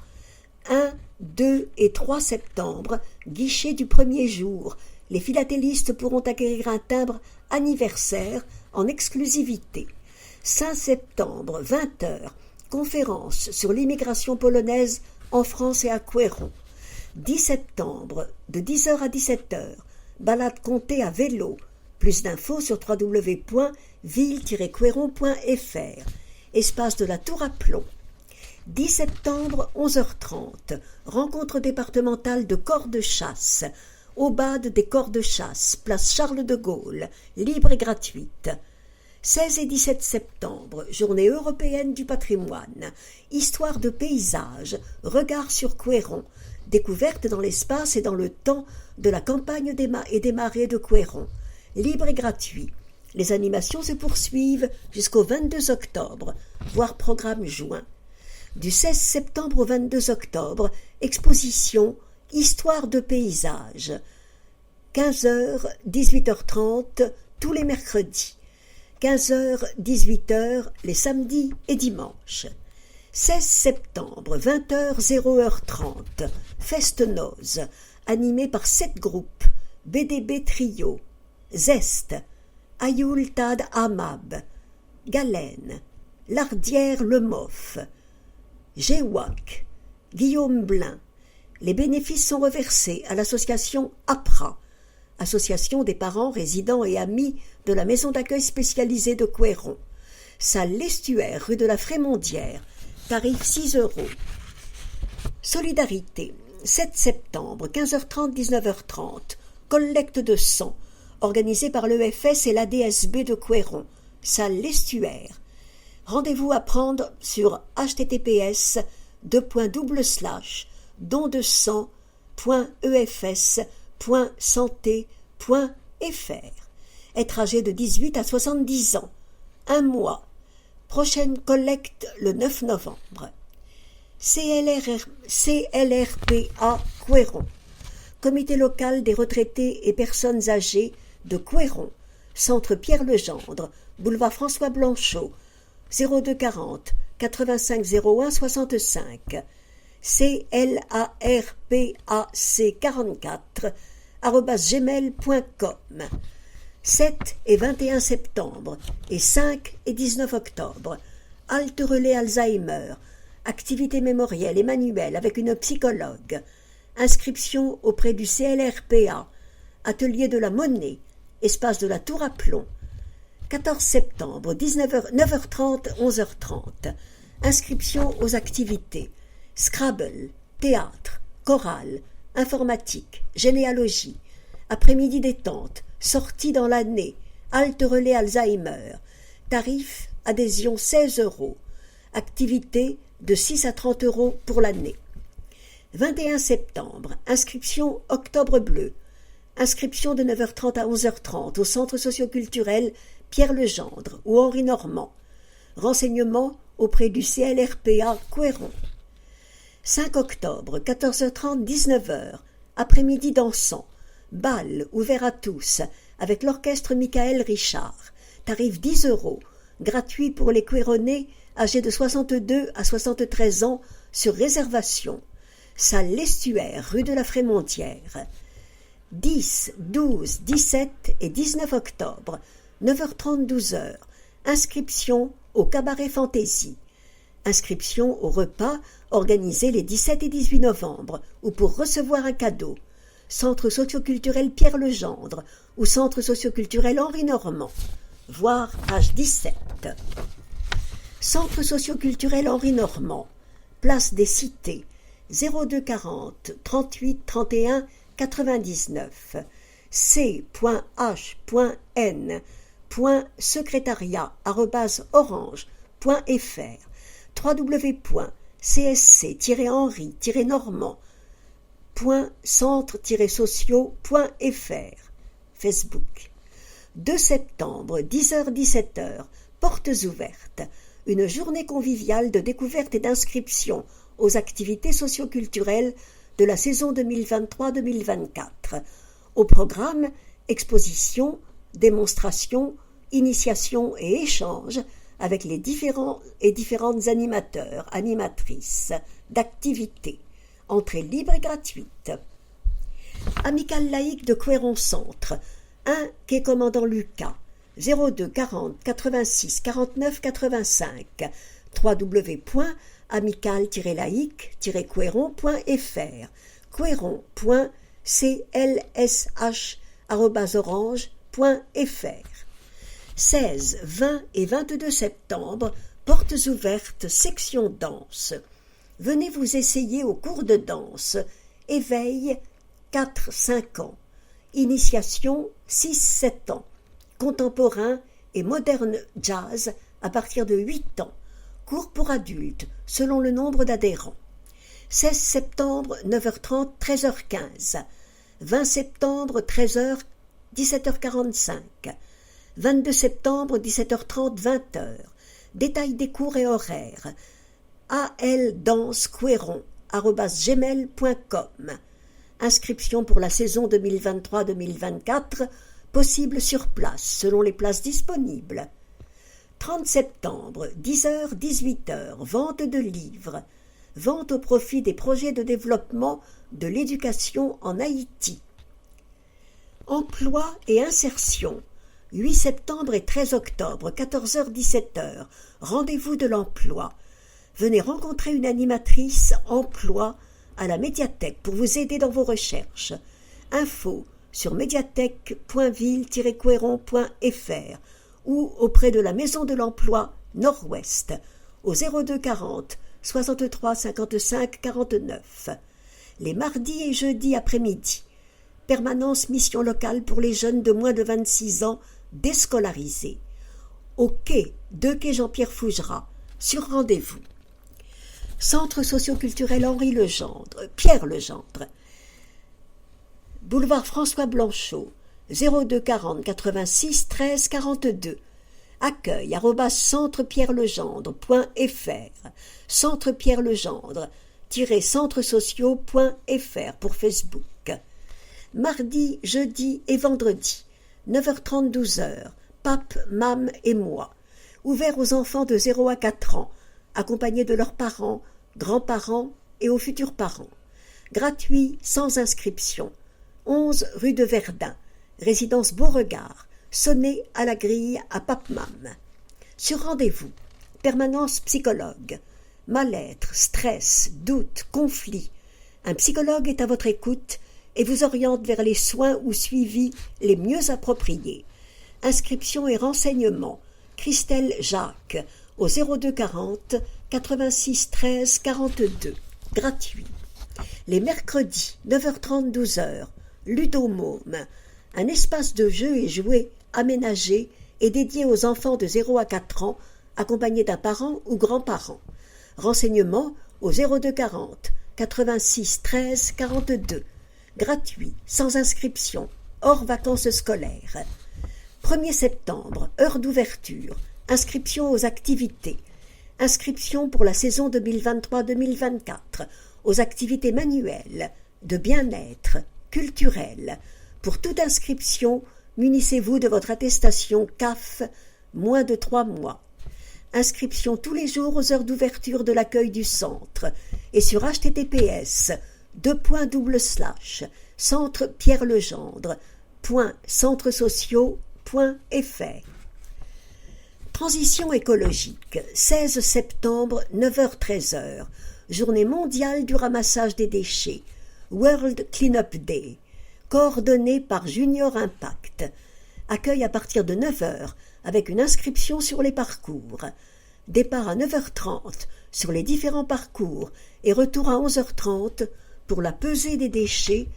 1, 2 et 3 septembre, guichet du premier jour. Les philatélistes pourront acquérir un timbre anniversaire en exclusivité. 5 septembre, 20h, conférence sur l'immigration polonaise en France et à Couéron. 10 septembre, de 10h à 17h, balade comptée à vélo. Plus d'infos sur www.ville-couéron.fr. Espace de la Tour à Plomb. 10 septembre, 11h30, rencontre départementale de corps de chasse. Au bad des corps de chasse, place Charles de Gaulle, libre et gratuite. 16 et 17 septembre, journée européenne du patrimoine. Histoire de paysage, regard sur Couéron. Découverte dans l'espace et dans le temps de la campagne et des marais de Couéron. Libre et gratuit. Les animations se poursuivent jusqu'au 22 octobre, voire programme juin. Du 16 septembre au 22 octobre, exposition Histoire de paysage, 15h, 18h30, tous les mercredis, 15h, 18h, les samedis et dimanches. 16 septembre, 20h, 0h30, Fest-Noz, animé par 7 groupes, BDB Trio, Zest, Ayoul Tad Hamab, Galen, Lardière Le Moff, Géouac, Guillaume Blin. Les bénéfices sont reversés à l'association APRA, Association des parents, résidents et amis de la maison d'accueil spécialisée de Couëron. Salle L'Estuaire, rue de la Frémondière, tarif 6 €. Solidarité, 7 septembre, 15h30, 19h30, collecte de sang, organisée par l'EFS et l'ADSB de Couëron, salle L'Estuaire. Rendez-vous à prendre sur https://dondesang.efs.santé.fr. Être âgé de 18 à 70 ans. 1 mois. Prochaine collecte le 9 novembre. CLRPA Couëron. Comité local des retraités et personnes âgées de Couëron. Centre Pierre Legendre, boulevard François Blanchot, 02 40 85 01 65. CLARPAC44 7 et 21 septembre et 5 et 19 octobre. Halte relais Alzheimer. Activité mémorielle et manuelle avec une psychologue. Inscription auprès du CLRPA. Atelier de la monnaie. Espace de la Tour à Plomb. 14 septembre, 9h30, 11h30. Inscription aux activités. Scrabble, théâtre, chorale, informatique, généalogie. Après-midi détente, sortie dans l'année, halte relais Alzheimer. Tarif, adhésion 16 €. Activité de 6 à 30 € pour l'année. 21 septembre, inscription Octobre Bleu. Inscription de 9h30 à 11h30 au centre socioculturel Pierre Legendre ou Henri Normand. Renseignements auprès du CLRPA Couëron. 5 octobre, 14h30, 19h, après-midi dansant. Bal ouvert à tous avec l'orchestre Michael Richard. Tarif 10 €. Gratuit pour les Couéronnais âgés de 62 à 73 ans sur réservation. Salle L'Estuaire, rue de la Frémondière. 10, 12, 17 et 19 octobre, 9h30, 12h. Inscription au Cabaret Fantaisie. Inscription au repas organisé les 17 et 18 novembre ou pour recevoir un cadeau. Centre socioculturel Pierre Legendre ou Centre socioculturel Henri Normand. Voir page 17. Centre socioculturel Henri Normand. Place des Cités. 02 40 38 31 99. c.h.n.secrétariat@orange.fr. www.csc-henri-normand.centre-sociaux.fr. Facebook. 2 septembre, 10h-17h, portes ouvertes. Une journée conviviale de découverte et d'inscription aux activités socioculturelles de la saison 2023-2024. Au programme, expositions, démonstrations, initiations et échanges avec les différents et différentes animateurs, animatrices d'activités. Entrée libre et gratuite. Amicale laïque de Couëron Centre, 1 quai Commandant Lucas, 02 40 86 49 85, www.amical-laïque-couéron.fr, couéron.clsh@orange.fr. 16, 20 et 22 septembre, portes ouvertes, section danse. Venez vous essayer au cours de danse. Éveil, 4-5 ans. Initiation, 6-7 ans. Contemporain et moderne jazz à partir de 8 ans. Cours pour adultes, selon le nombre d'adhérents. 16 septembre, 9h30, 13h15. 20 septembre, 13h, 17h45. 22 septembre, 17h30, 20h. Détail des cours et horaires. aldancequéron@gmail.com. Inscription pour la saison 2023-2024, possible sur place, selon les places disponibles. 30 septembre, 10h-18h, vente de livres. Vente au profit des projets de développement de l'éducation en Haïti. Emploi et insertion. 8 septembre et 13 octobre, 14h-17h, rendez-vous de l'emploi. Venez rencontrer une animatrice emploi à la médiathèque pour vous aider dans vos recherches. Info sur médiathèque.ville-couéron.fr ou auprès de la Maison de l'Emploi Nord-Ouest au 02 40 63 55 49. Les mardis et jeudis après-midi. Permanence mission locale pour les jeunes de moins de 26 ans déscolarisés. Au quai, 2 quai Jean-Pierre Fougerat, sur rendez-vous. Centre socio-culturel Henri Legendre, Pierre Legendre. Boulevard François Blanchot, 02 40 86 13 42. Accueil @centrepierrelegendre.fr. Centre Pierre Legendre -centresociaux.fr pour Facebook. Mardi, jeudi et vendredi, 9h30 12h, Pape, Mam et moi. Ouvert aux enfants de 0 à 4 ans, accompagnés de leurs parents, grands-parents et aux futurs parents. Gratuit, sans inscription. 11 rue de Verdun, résidence Beauregard, sonnez à la grille à Pape Mam. Sur rendez-vous, permanence psychologue. Mal-être, stress, doute, conflit. Un psychologue est à votre écoute et vous oriente vers les soins ou suivis les mieux appropriés. Inscription et renseignements. Christelle Jacques au 02 40 86 13 42. Gratuit. Les mercredis, 9h30 12h, Ludomôme. Un espace de jeux et jouets aménagé et dédié aux enfants de 0 à 4 ans, accompagnés d'un parent ou grand-parent. Renseignements au 02 40 86 13 42. Gratuit, sans inscription, hors vacances scolaires. 1er septembre, heure d'ouverture, inscription aux activités. Inscription pour la saison 2023-2024, aux activités manuelles, de bien-être, culturelles. Pour toute inscription, munissez-vous de votre attestation CAF, moins de 3 mois. Inscription tous les jours aux heures d'ouverture de l'accueil du centre et sur https://centrepierrelegendre.centresociaux.fr. Transition écologique, 16 septembre, 9h-13h, journée mondiale du ramassage des déchets, World Cleanup Day, coordonnée par Junior Impact. Accueil à partir de 9h avec une inscription sur les parcours. Départ à 9h30 sur les différents parcours et retour à 11h30 pour la pesée des déchets,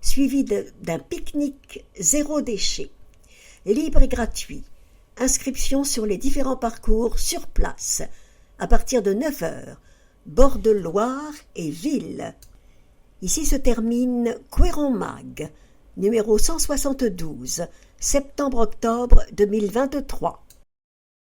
suivi d'un pique-nique zéro déchet. Libre et gratuit. Inscription sur les différents parcours sur place à partir de 9h, bord de Loire et Ville. Ici se termine Couéron Mag, numéro 172, septembre-octobre 2023.